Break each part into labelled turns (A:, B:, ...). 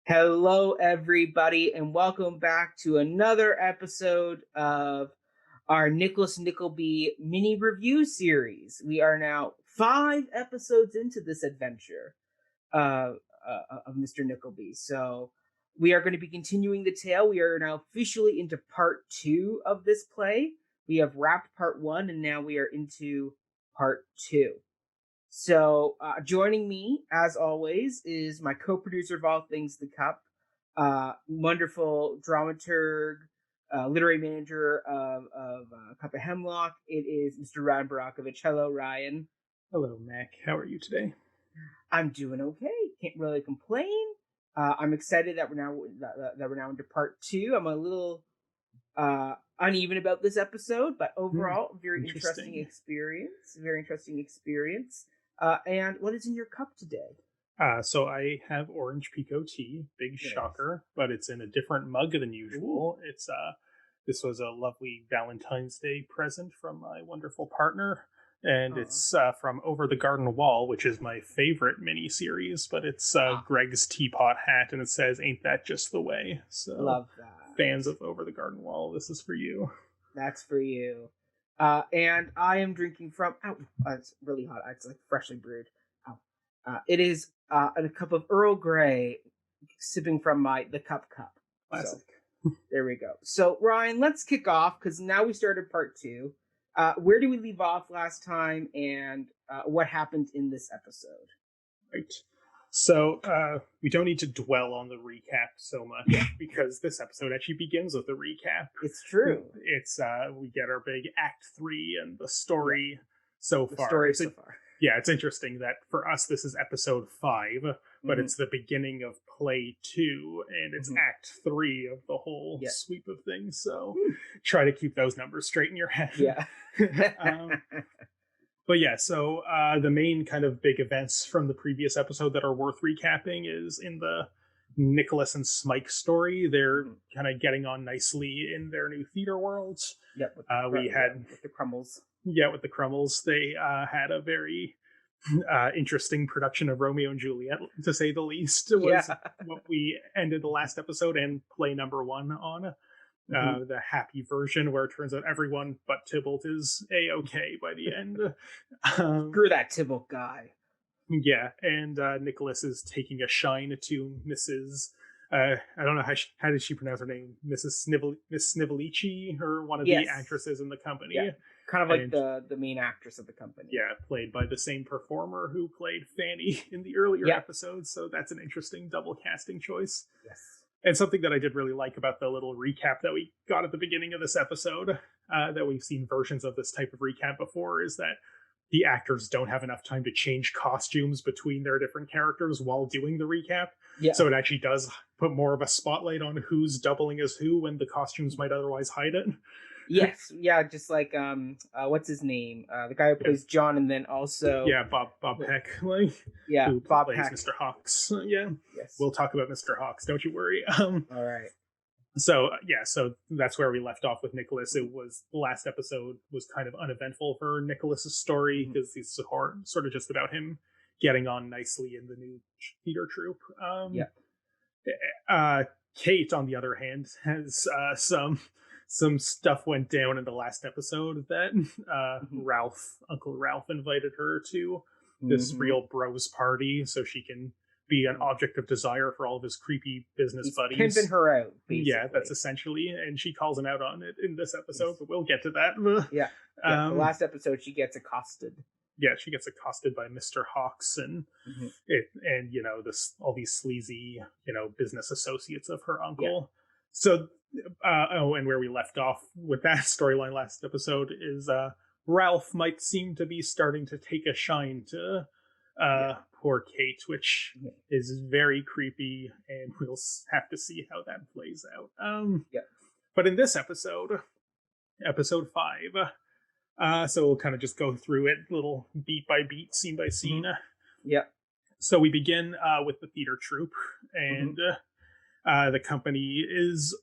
A: Hello, everybody, and welcome back to another episode of our Nickleby mini review series. We are now 5 episodes into this adventure uh, of Mr. Nickleby. So we are going to be continuing the tale. We are now officially into part 2 of this play. We have wrapped part 1, and now we are into part 2. So, joining me, as always, is my co-producer of all things The Cup, wonderful dramaturg, literary manager of Cup of Hemlock. It is Mr. Ryan Borochovitz. Hello, Ryan.
B: Hello, Mac. How are you today?
A: I'm doing okay. Can't really complain. I'm excited that we're now into part 2. I'm a little uneven about this episode, but overall, very interesting experience. Very interesting experience. And what is in your cup today?
B: So I have orange pico tea, big shocker, but it's in a different mug than usual. Ooh. It's this was a lovely Valentine's Day present from my wonderful partner, and it's from Over the Garden Wall, which is my favorite miniseries. But it's Greg's teapot hat, and it says "Ain't that just the way?" So
A: love that.
B: Fans of Over the Garden Wall, this is for you.
A: That's for you. And I am drinking from. It's really hot. It's like freshly brewed. It is a cup of Earl Grey, sipping from the cup.
B: Classic.
A: So, there we go. So Ryan, let's kick off because now we started part 2. Where did we leave off last time, and what happened in this episode?
B: Right. So we don't need to dwell on the recap so much because this episode actually begins with a recap.
A: It's true.
B: It's we get our big Act 3 and the story so far. Yeah, it's interesting that for us this is episode 5, but it's the beginning of play 2, and it's Act 3 of the whole sweep of things. So try to keep those numbers straight in your head.
A: Yeah.
B: But yeah, so the main kind of big events from the previous episode that are worth recapping is in the Nicholas and Smike story. They're kind of getting on nicely in their new theater worlds.
A: Yep.
B: With the
A: Crummels.
B: Yeah, with the Crummels. They had a very interesting production of Romeo and Juliet, to say the least. It was what we ended the last episode and play number 1 on. The happy version where it turns out everyone but Tybalt is A-okay by the end.
A: Screw that Tybalt guy.
B: Yeah, and Nicholas is taking a shine to Mrs. I don't know how did she pronounce her name? Miss Snivelici, or one of the actresses in the company.
A: Yeah. Kind of like the main actress of the company.
B: Yeah, played by the same performer who played Fanny in the earlier episodes. So that's an interesting double casting choice.
A: Yes.
B: And something that I did really like about the little recap that we got at the beginning of this episode, that we've seen versions of this type of recap before, is that the actors don't have enough time to change costumes between their different characters while doing the recap. Yeah. So it actually does put more of a spotlight on who's doubling as who when the costumes might otherwise hide it.
A: Yes, yeah, just like what's his name? The guy who plays John, and then also
B: Bob Peck,
A: who
B: Bob plays
A: Peck.
B: Mr. Hawks. Yes, we'll talk about Mr. Hawks. Don't you worry.
A: All right.
B: So that's where we left off with Nicholas. It was the last episode was kind of uneventful for Nicholas's story because it's sort of just about him getting on nicely in the new theater troupe. Kate, on the other hand, has some stuff went down in the last episode that Uncle Ralph invited her to this real bros party so she can be an object of desire for all of his creepy business buddies.
A: Pimping her out, basically.
B: Yeah, that's essentially, and she calls him out on it in this episode, but we'll get to that.
A: Yeah. The last episode she gets accosted.
B: Yeah, she gets accosted by Mr. Hawks and all these sleazy, business associates of her uncle. Yeah. So and where we left off with that storyline last episode is Ralph might seem to be starting to take a shine to poor Kate, which is very creepy, and we'll have to see how that plays out. But in this episode 5, so we'll kind of just go through it little beat by beat, scene by scene. So we begin with the theater troupe, and the company is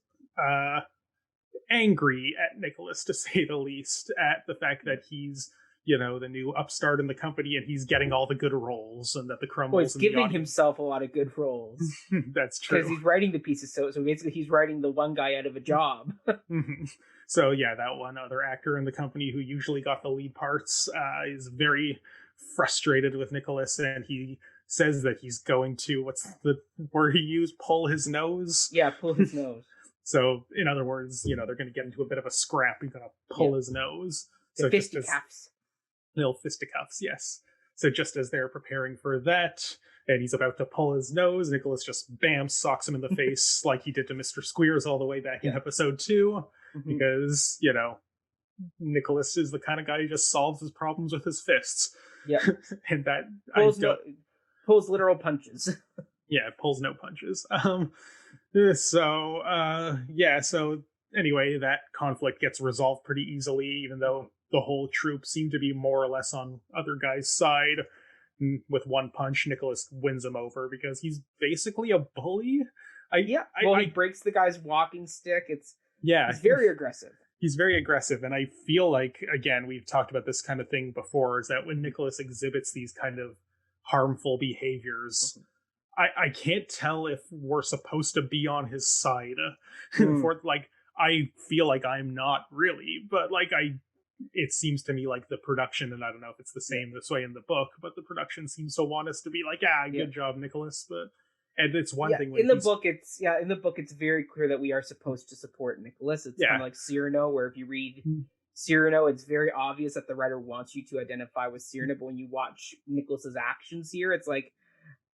B: angry at Nicholas, to say the least, at the fact that he's the new upstart in the company, and he's getting all the good roles, and that the
A: Well, he's
B: Crumbles in the
A: giving
B: audience.
A: himself a lot of good roles.
B: That's true.
A: Because he's writing the pieces, so basically he's writing the one guy out of a job.
B: So yeah, that one other actor in the company who usually got the lead parts is very frustrated with Nicholas, and he says that he's going to, what's the word he used, pull his nose?
A: Yeah, pull his nose.
B: So in other words, they're going to get into a bit of a scrap. He's going to pull his nose. So
A: fisticuffs.
B: Little fisticuffs, yes. So just as they're preparing for that, and he's about to pull his nose, Nicholas just bam socks him in the face like he did to Mr. Squeers all the way back in episode 2, because Nicholas is the kind of guy who just solves his problems with his fists.
A: Yeah,
B: and that
A: pulls literal punches.
B: Yeah, pulls no punches. So anyway, that conflict gets resolved pretty easily, even though the whole troop seemed to be more or less on other guys' side. With one punch, Nicholas wins him over because he's basically a bully.
A: He breaks the guy's walking stick. He's very aggressive.
B: He's very aggressive, and I feel like, again, we've talked about this kind of thing before, is that when Nicholas exhibits these kind of harmful behaviors, I can't tell if we're supposed to be on his side. I feel like I'm not really, but it seems to me like the production, and I don't know if it's the same this way in the book, but the production seems to want us to be like, good job, Nicholas. And it's one thing when
A: in the book it's very clear that we are supposed to support Nicholas. It's kind of like Cyrano, where if you read Cyrano, it's very obvious that the writer wants you to identify with Cyrano, but when you watch Nicholas's actions here, it's like,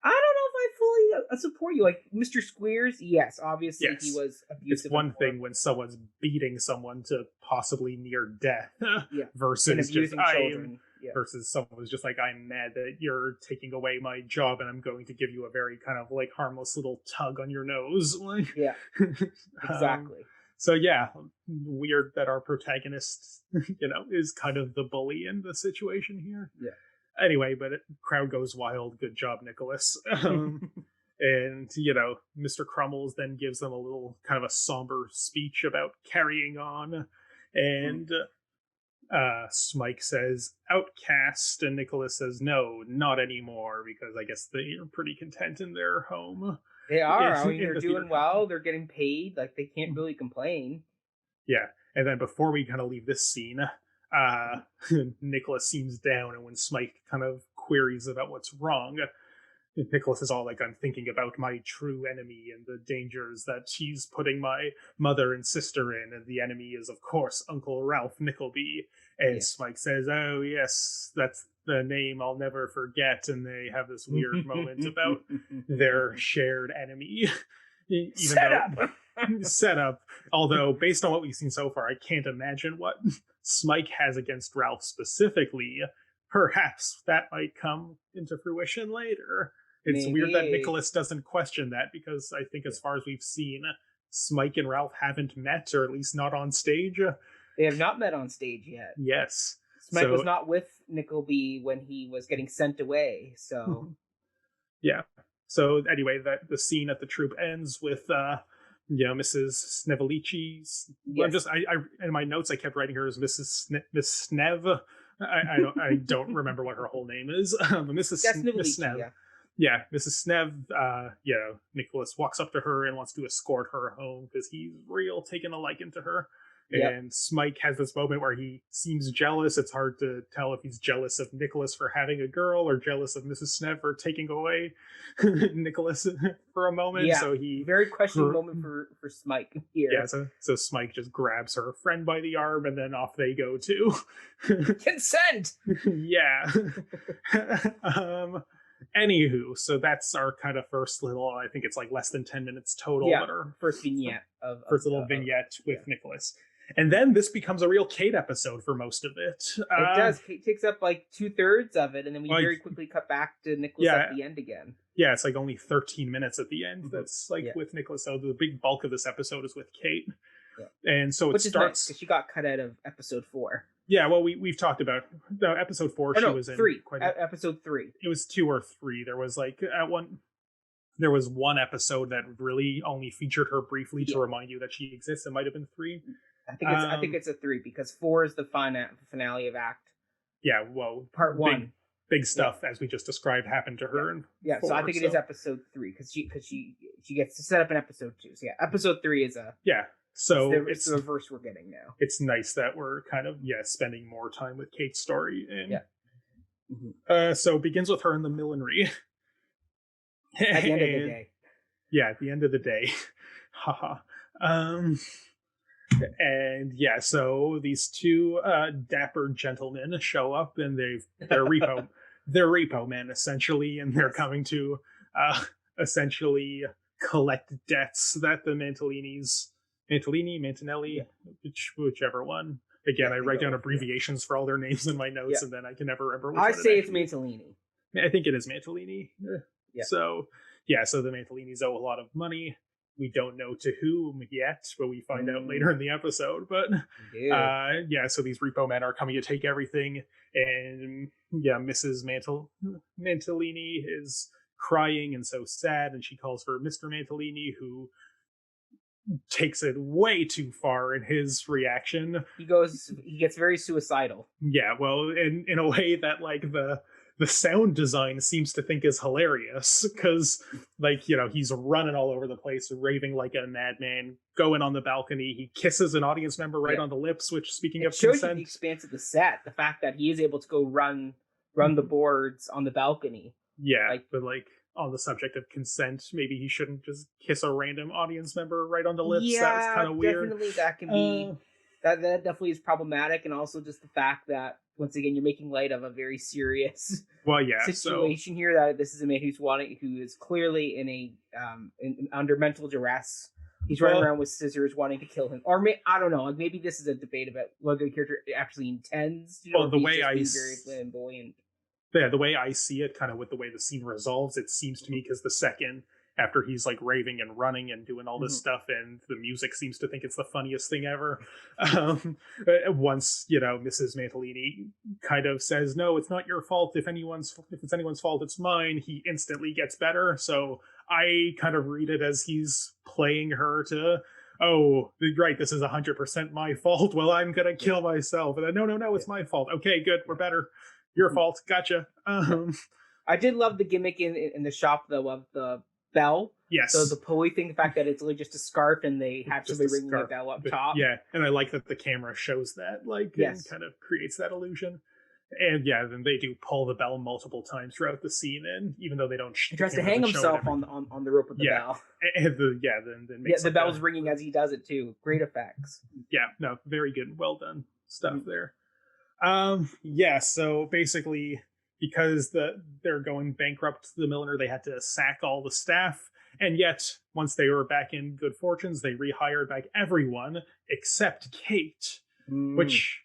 A: I don't know if I fully support you. Like Mr. Squeers, yes, obviously he was abusive.
B: It's one thing when someone's beating someone to possibly near death, versus just children. Versus someone who's just like, I'm mad that you're taking away my job, and I'm going to give you a very kind of like harmless little tug on your nose.
A: Exactly.
B: So weird that our protagonist, is kind of the bully in the situation here.
A: Yeah.
B: Anyway, but crowd goes wild. Good job, Nicholas. And, Mr. Crumbles then gives them a little kind of a somber speech about carrying on. And Smike says, outcast. And Nicholas says, no, not anymore, because I guess they're pretty content in their home.
A: They are. They're doing well. They're getting paid. Like, they can't really complain.
B: Yeah. And then before we kind of leave this scene, Nicholas seems down, and when Smike kind of queries about what's wrong, Nicholas is all like, I'm thinking about my true enemy and the dangers that he's putting my mother and sister in, and the enemy is, of course, Uncle Ralph Nickleby. And Smike says, oh yes, that's the name I'll never forget, and they have this weird moment about their shared enemy. Set up. Although, based on what we've seen so far, I can't imagine what Smike has against Ralph specifically. Perhaps that might come into fruition later. It's weird that Nicholas doesn't question that, because I think as far as we've seen, Smike and Ralph haven't met, or at least not on stage.
A: They have not met on stage yet.
B: Yes.
A: Smike was not with Nickleby when he was getting sent away, so...
B: Yeah. So anyway, the scene at the troop ends with Mrs. Snevelici. Yes. I in my notes I kept writing her as Miss Snev. I don't remember what her whole name is. Mrs. Snev. Yeah, Mrs. Snev. Nicholas walks up to her and wants to escort her home because he's real taking a liking to her. Yep. And Smike has this moment where he seems jealous. It's hard to tell if he's jealous of Nicholas for having a girl or jealous of Mrs. Snev for taking away Nicholas for a moment.
A: Yeah,
B: so he
A: very questioning moment for Smike here.
B: Yeah, so Smike just grabs her friend by the arm, and then off they go too.
A: Consent!
B: Yeah. Anywho, so that's our kind of first little, I think it's like less than 10 minutes total.
A: Yeah, first vignette.
B: First little vignette with Nicholas. And then this becomes a real Kate episode for most of it.
A: It does. Kate takes up like 2/3 of it, and then we very quickly cut back to Nicholas at the end again.
B: Yeah, it's like only 13 minutes at the end. That's like with Nicholas. So the big bulk of this episode is with Kate. Yeah. And so
A: Which
B: it starts...
A: because she got cut out of episode 4.
B: Yeah, well, we've talked about episode 4. She was in
A: 3. Episode 3.
B: It was 2 or 3. There was like there was one episode that really only featured her briefly to remind you that she exists. It might have been 3.
A: I think it's a 3, because 4 is the finale of Act
B: Yeah, well,
A: Part 1.
B: Big stuff, as we just described, happened to her.
A: Yeah, so I think it is episode 3, because she gets to set up in episode 2. So yeah, episode 3 is a
B: So
A: it's the reverse we're getting now.
B: It's nice that we're kind of spending more time with Kate's story. And so it begins with her in the millinery.
A: At the end of the day.
B: Yeah, at the end of the day. Haha. And so these two dapper gentlemen show up, and they're repo men essentially, and they're coming to essentially collect debts that the Mantinelli, whichever one. Again, I write down abbreviations for all their names in my notes, and then I can never remember which one.
A: I say it's Mantilini.
B: I think it is Mantilini.
A: Yeah.
B: So the Mantilinis owe a lot of money. We don't know to whom yet, but we find out later in the episode. But so these repo men are coming to take everything, and Mrs. Mantilini is crying and so sad, and she calls for Mr. Mantilini, who takes it way too far in his reaction. He
A: gets very suicidal.
B: Yeah, well, in a way that like the sound design seems to think is hilarious, because he's running all over the place, raving like a madman, going on the balcony. He kisses an audience member right on the lips, which, speaking of consent,
A: shows you the expanse of the set, the fact that he is able to go run the boards on the balcony.
B: But on the subject of consent, maybe he shouldn't just kiss a random audience member right on the lips. That's kind of weird.
A: Definitely that can be that definitely is problematic, and also just the fact that once again you're making light of a very serious situation here, that this is a man who is clearly in under mental duress. He's running around with scissors wanting to kill him, or I don't know, maybe this is a debate about whether the character actually intends to,
B: the way
A: very flamboyant.
B: Yeah, the way I see it, kind of with the way the scene resolves, it seems to me, because the second after he's like raving and running and doing all this stuff, and the music seems to think it's the funniest thing ever. Once Mrs. Mantilini kind of says, "No, it's not your fault. If it's anyone's fault, it's mine." He instantly gets better. So I kind of read it as he's playing her to, "Oh, right, this is 100% my fault. Well, I'm gonna kill myself." And then, no, it's my fault. Okay, good, we're better. Your fault. Gotcha.
A: I did love the gimmick in the shop, though, of the bell.
B: Yes.
A: So the pulley thing, the fact that it's really just a scarf and they have somebody ringing the bell up top.
B: Yeah, and I like that the camera shows that, and kind of creates that illusion. And then they do pull the bell multiple times throughout the scene, and even though they don't,
A: he tries to hang himself on the rope of the bell.
B: And then makes
A: the bell's ringing as he does it too. Great effects.
B: Yeah, no, very good, well done stuff there. So basically, because they're going bankrupt, the milliner, they had to sack all the staff, and yet once they were back in good fortunes, they rehired back everyone except Kate, which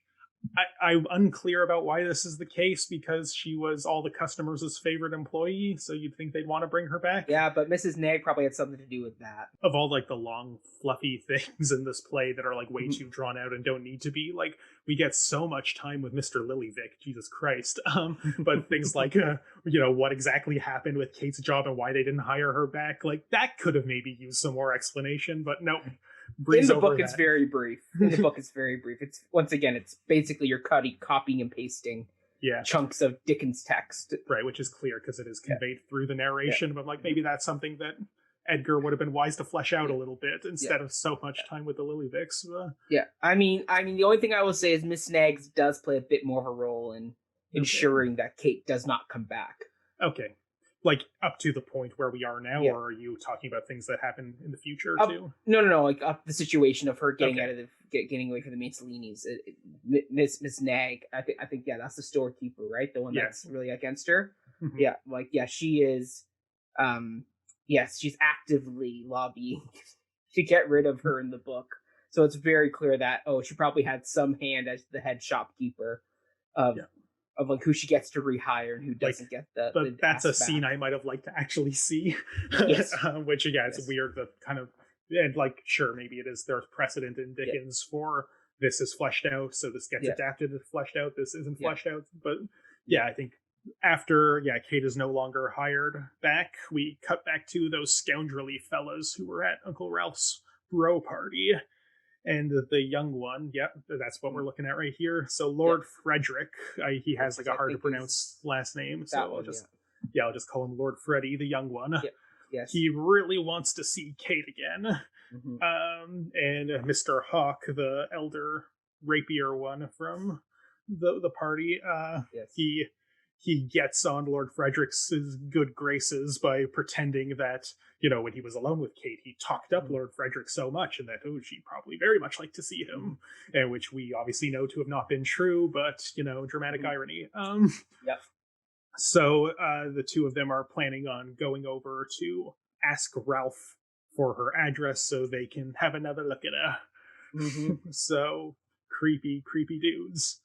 B: I'm unclear about why this is the case, because she was all the customers' favorite employee, so you'd think they'd want to bring her back.
A: Yeah, but Mrs. Nag probably had something to do with that.
B: Of all the long fluffy things in this play that are way too drawn out and don't need to be, we get so much time with Mr. Lilyvick, Jesus Christ. But things like what exactly happened with Kate's job and why they didn't hire her back, that could have maybe used some more explanation, but nope.
A: In the book, it's very brief. It's once again, it's basically you're copying and pasting chunks of Dickens text,
B: right? Which is clear because it is conveyed through the narration. But maybe that's something that Edgar would have been wise to flesh out a little bit instead of so much time with the Lillyvicks.
A: I mean, the only thing I will say is Miss Snaggs does play a bit more of a role in ensuring that Kate does not come back.
B: Okay. Up to the point where we are now, or are you talking about things that happen in the future too?
A: No. Up the situation of her getting out of getting away from the Mantilinis. Miss Nag. I think that's the storekeeper, right? The one that's really against her. Mm-hmm. She is. She's actively lobbying to get rid of her in the book. So it's very clear that she probably had some hand as the head shopkeeper of who she gets to rehire and who doesn't get the
B: that's a scene I might have liked to actually see.
A: Yes.
B: Which again, it's weird that kind of, and sure, maybe it is, there's precedent in Dickens for this is fleshed out, so this gets adapted and fleshed out, this isn't fleshed out. But I think after Kate is no longer hired back, we cut back to those scoundrelly fellas who were at Uncle Ralph's bro party. And the young one, yep, that's what we're looking at right here. So Lord Frederick, he has like a hard to pronounce last name, so I'll just call him Lord Freddy, the young one.
A: Yep. Yes.
B: He really wants to see Kate again. And Mr. Hawk, the elder rapier one from the party, he gets on Lord Frederick's good graces by pretending that, when he was alone with Kate, he talked up Lord Frederick so much and that, she'd probably very much like to see him, and which we obviously know to have not been true, but, dramatic irony. So the two of them are planning on going over to ask Ralph for her address so they can have another look at her. So creepy dudes.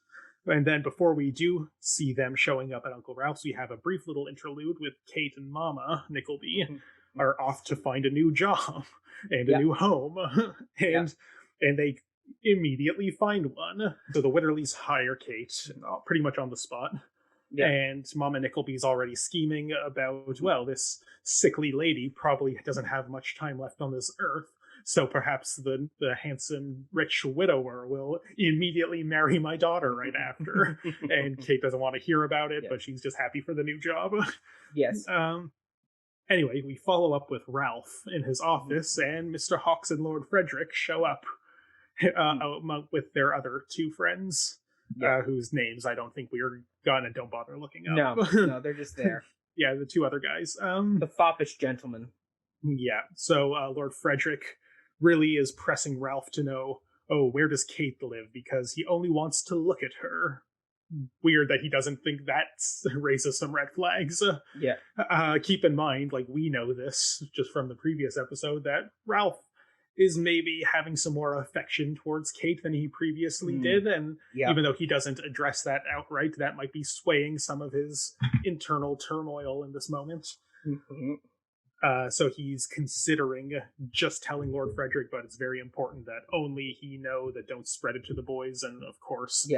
B: And then before we do see them showing up at Uncle Ralph's, we have a brief little interlude with Kate and Mama Nickleby are off to find a new job and a new home. And they immediately find one. So the Witterleys hire Kate pretty much on the spot. And Mama Nickleby's already scheming about, well, this sickly lady probably doesn't have much time left on this earth. So perhaps the handsome, rich widower will immediately marry my daughter right after. And Kate doesn't want to hear about it, but she's just happy for the new job.
A: Yes.
B: Anyway, we follow up with Ralph in his office, and Mr. Hawks and Lord Frederick show up with their other two friends, whose names I don't think we are gonna, don't bother looking up.
A: No, they're just there.
B: Yeah, the two other guys.
A: The foppish gentleman.
B: Yeah, so Lord Frederick really is pressing Ralph to know, where does Kate live? Because he only wants to look at her. Weird that he doesn't think that raises some red flags. Keep in mind, like, we know this just from the previous episode, that Ralph is maybe having some more affection towards Kate than he previously did, and even though he doesn't address that outright, that might be swaying some of his internal turmoil in this moment. So he's considering just telling Lord Frederick, but it's very important that only he know, that don't spread it to the boys. And of course,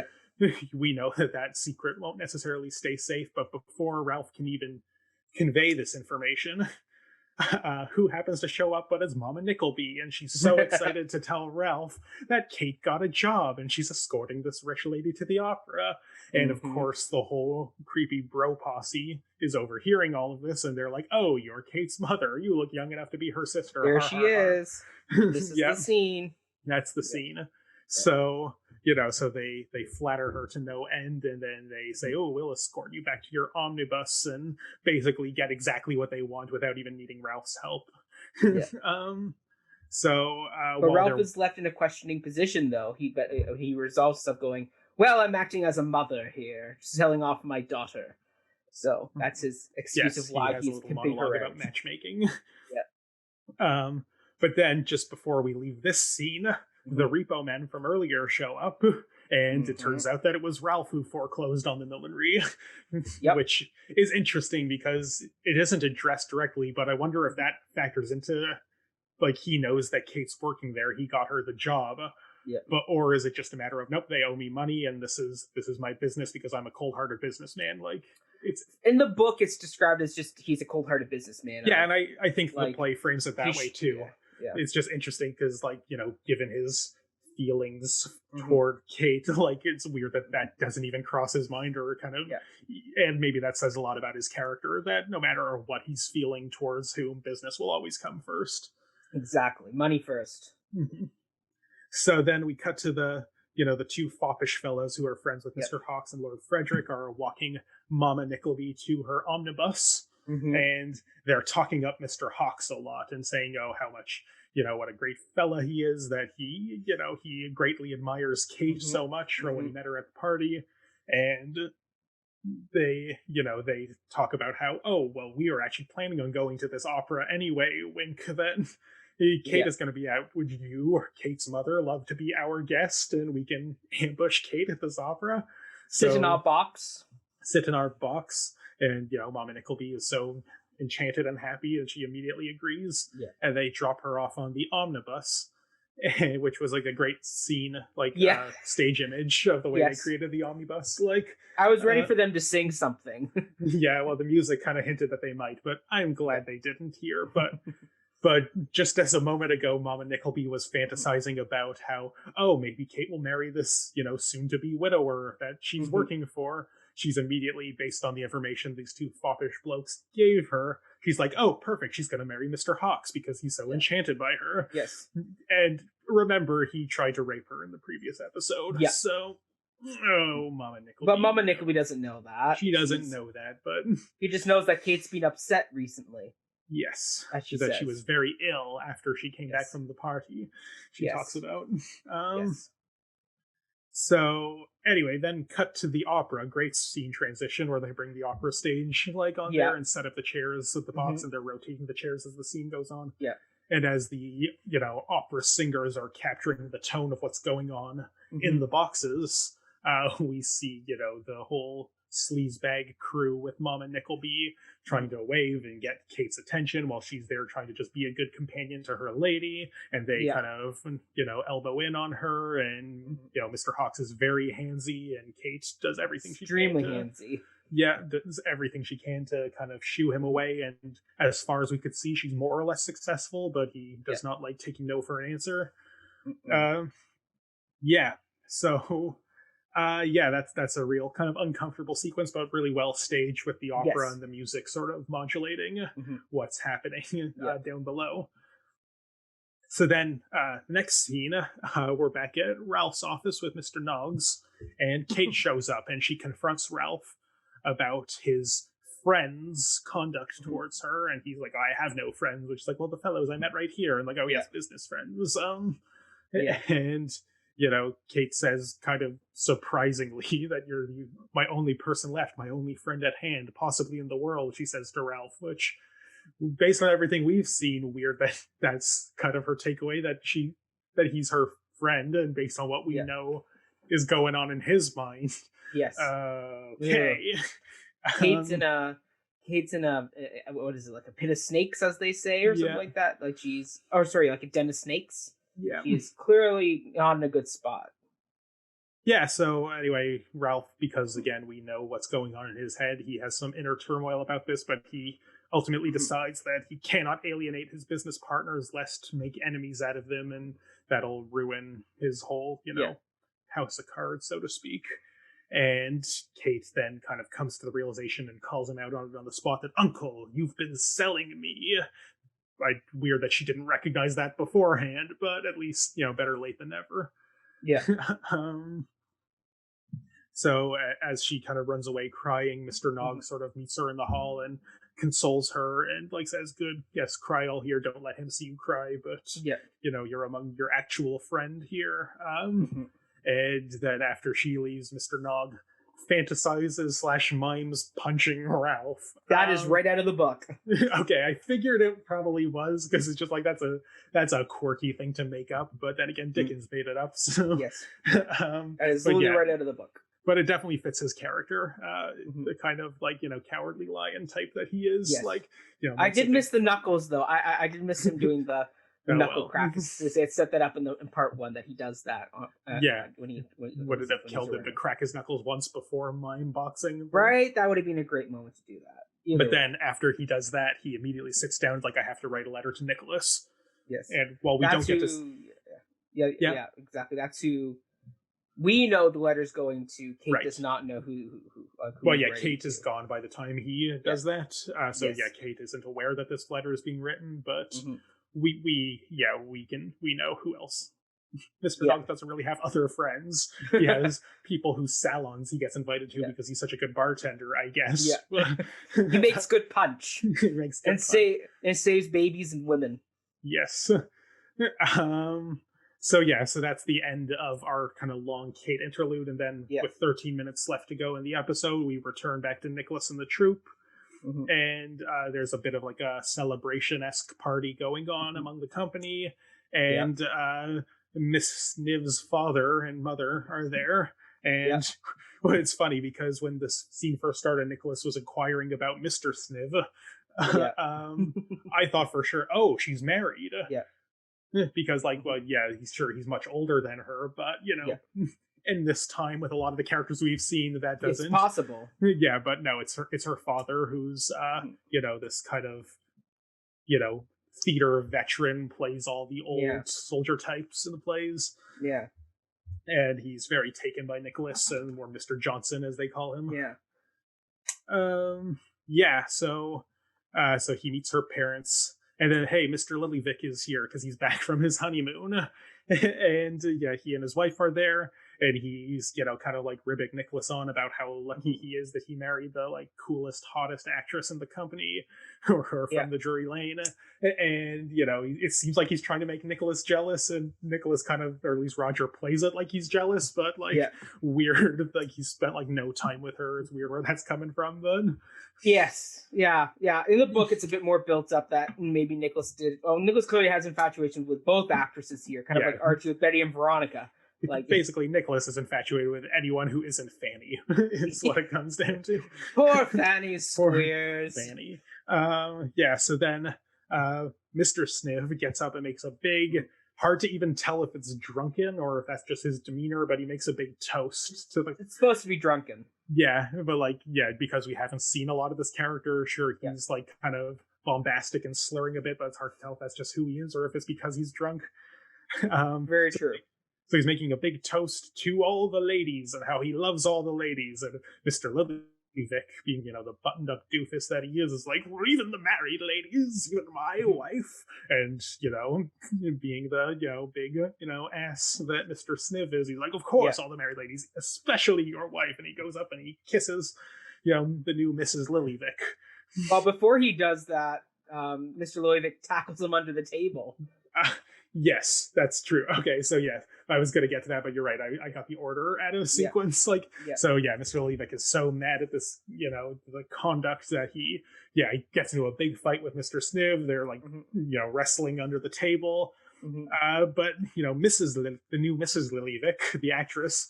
B: we know that secret won't necessarily stay safe. But before Ralph can even convey this information, who happens to show up but it's Mama Nickleby, and she's so excited to tell Ralph that Kate got a job and she's escorting this rich lady to the opera. And of course the whole creepy bro posse is overhearing all of this, and they're like, oh, you're Kate's mother, you look young enough to be her sister.
A: There she is. This is the scene.
B: That's the scene. So so they flatter her to no end, and then they say, oh, we'll escort you back to your omnibus, and basically get exactly what they want without even needing Ralph's help. But
A: Ralph is left in a questioning position, though. He resolves stuff going, well, I'm acting as a mother here, selling off my daughter. So that's his excuse of why he's pimping her
B: about matchmaking. But then, just before we leave this scene, the repo men from earlier show up, and it turns out that it was Ralph who foreclosed on the millinery, which is interesting because it isn't addressed directly, but I wonder if that factors into, like, he knows that Kate's working there, he got her the job, or is it just a matter of, nope, they owe me money and this is my business because I'm a cold-hearted businessman? Like, it's
A: in the book it's described as just he's a cold-hearted businessman.
B: And I think the play frames it that way too. It's just interesting because, like, given his feelings toward Kate, like, it's weird that doesn't even cross his mind, or kind of, and maybe that says a lot about his character, that no matter what he's feeling towards whom, business will always come first.
A: Exactly. Money first.
B: So then we cut to the two foppish fellows who are friends with Mr. Hawks and Lord Frederick are walking Mama Nickleby to her omnibus. And they're talking up Mr. Hawks a lot and saying, how much, what a great fella he is, that he greatly admires Kate so much from when he met her at the party. And they talk about how, we were actually planning on going to this opera anyway, wink, that Kate is going to be out. Would you or Kate's mother love to be our guest, and we can ambush Kate at this opera?
A: Sit in our box.
B: And, Mama Nickleby is so enchanted and happy that she immediately agrees. And they drop her off on the omnibus, which was like a great scene, like stage image of the way they created the omnibus. Like,
A: I was ready for them to sing something.
B: Well, the music kind of hinted that they might, but I'm glad they didn't here. But But just as a moment ago, Mama Nickleby was fantasizing about how, oh, maybe Kate will marry this, soon-to-be widower that she's working for. She's immediately, based on the information these two foppish blokes gave her, she's like, oh, perfect, she's going to marry Mr. Hawks because he's so enchanted by her.
A: Yes.
B: And remember, he tried to rape her in the previous episode.
A: Yeah.
B: So, oh, Mama Nickleby.
A: But Mama Nickleby doesn't know that.
B: She doesn't know that, but...
A: He just knows that Kate's been upset recently.
B: Yes,
A: that she
B: was very ill after she came back from the party. She talks about. So anyway, then cut to the opera. Great scene transition where they bring the opera stage on there and set up the chairs at the box, and they're rotating the chairs as the scene goes on.
A: Yeah,
B: and as the opera singers are capturing the tone of what's going on in the boxes, we see the whole sleazebag crew with Mama Nickleby trying to wave and get Kate's attention while she's there trying to just be a good companion to her lady, and they kind of elbow in on her, and Mr. Hawks is very handsy, and Kate does everything she can
A: extremely handsy.
B: Yeah, does everything she can to kind of shoo him away, and as far as we could see, she's more or less successful, but he does not like taking no for an answer. So that's a real kind of uncomfortable sequence, but really well staged with the opera and the music sort of modulating what's happening down below. So then the next scene, we're back at Ralph's office with Mr. Noggs, and Kate shows up and she confronts Ralph about his friend's conduct towards her, and he's like, I have no friends, which is like, well, the fellows I met right here, and like, oh yes, business friends. And Kate says kind of surprisingly that you're my only person left, my only friend at hand, possibly in the world, she says to Ralph, which, based on everything we've seen, weird that that's kind of her takeaway, that he's her friend, and based on what we know is going on in his mind.
A: Yes.
B: Okay.
A: Kate's in a what is it, like a pit of snakes, as they say, or something like that? Like like a den of snakes.
B: Yeah.
A: She's clearly not in a good spot.
B: Yeah, so anyway, Ralph, because again, we know what's going on in his head, he has some inner turmoil about this, but he ultimately decides that he cannot alienate his business partners lest make enemies out of them, and that'll ruin his whole, house of cards, so to speak. And Kate then kind of comes to the realization and calls him out on the spot that, Uncle, you've been selling me. Weird that she didn't recognize that beforehand, but at least, better late than never.
A: Yeah.
B: So as she kind of runs away crying, Mr. Nog sort of meets her in the hall and consoles her and says, good, yes, cry all here, don't let him see you cry, but you're among your actual friend here. And then after she leaves, Mr. Nog fantasizes / mimes punching Ralph.
A: That is right out of the book.
B: Okay, I figured it probably was, because it's just that's a quirky thing to make up, but then again, Dickens made it up, so
A: yes. That is literally right out of the book.
B: But it definitely fits his character, the kind of cowardly lion type that he is.
A: Yes. I did miss the knuckles though. I did miss him doing the knuckle crack. It set that up in part 1 that he does that. When he
B: would it have killed him to crack his knuckles once before mime boxing?
A: Right, that would have been a great moment to do that.
B: But then after he does that, he immediately sits down I have to write a letter to Nicholas.
A: Yes,
B: and while we don't get to,
A: yeah, exactly. That's who we know the letter's going to. Kate does not know who
B: well, yeah, Kate is gone by the time he does that. Kate isn't aware that this letter is being written, but. We know who else. Mr. Dog doesn't really have other friends. He has people whose salons he gets invited to because he's such a good bartender, I guess.
A: Yeah. He makes good punch. Saves babies and women.
B: Yes. So that's the end of our kind of long Kate interlude, and then with 13 minutes left to go in the episode, we return back to Nicholas and the troupe. And there's a bit of a celebration-esque party going on among the company, and Miss Sniv's father and mother are there. And it's funny because when this scene first started, Nicholas was inquiring about Mr. Sniv. I thought for sure, oh, she's married. Because he's much older than her, but in this time with a lot of the characters we've seen, that doesn't.
A: It's possible.
B: Yeah, but no, it's her father who's this kind of theater veteran, plays all the old soldier types in the plays.
A: Yeah.
B: And he's very taken by Nicholas, or Mr. Johnson, as they call him.
A: Yeah.
B: So he meets her parents, and then, hey, Mr. Lilyvick is here because he's back from his honeymoon. And he and his wife are there, and he's, kind of like ribbing Nicholas on about how lucky he is that he married the like coolest, hottest actress in the company, or from the Drury Lane. And it seems like he's trying to make Nicholas jealous, and Nicholas kind of, or at least Roger plays it like he's jealous, but weird, like he spent like no time with her. It's weird where that's coming from, but
A: yes, yeah. In the book, it's a bit more built up that maybe Nicholas did. Oh, Nicholas clearly has infatuation with both actresses here, kind of like Archie with Betty and Veronica. Like
B: basically, Nicholas is infatuated with anyone who isn't Fanny. Is what it comes down to.
A: Poor Fanny's squares.
B: Poor Fanny. So then Mr. Sniv gets up and makes a big, hard to even tell if it's drunken or if that's just his demeanor, but he makes a big toast to the.
A: It's supposed to be drunken.
B: Yeah, but because we haven't seen a lot of this character, sure, he's like kind of bombastic and slurring a bit, but it's hard to tell if that's just who he is or if it's because he's drunk.
A: Very true.
B: So he's making a big toast to all the ladies and how he loves all the ladies. And Mr. Lilyvick, being, the buttoned-up doofus that he is like, well, even the married ladies, even my wife. And, being the, big, ass that Mr. Sniv is, he's like, of course, all the married ladies, especially your wife. And he goes up and he kisses, the new Mrs. Lilyvick.
A: Well, before he does that, Mr. Lilyvick tackles him under the table.
B: Yes, that's true. Okay, so I was going to get to that, but you're right. I got the order out of sequence. So Mr. Lilyvick is so mad at this, the conduct that he gets into a big fight with Mr. Sniv. They're like, wrestling under the table. Mm-hmm. But, the new Mrs. Lilyvick, the actress,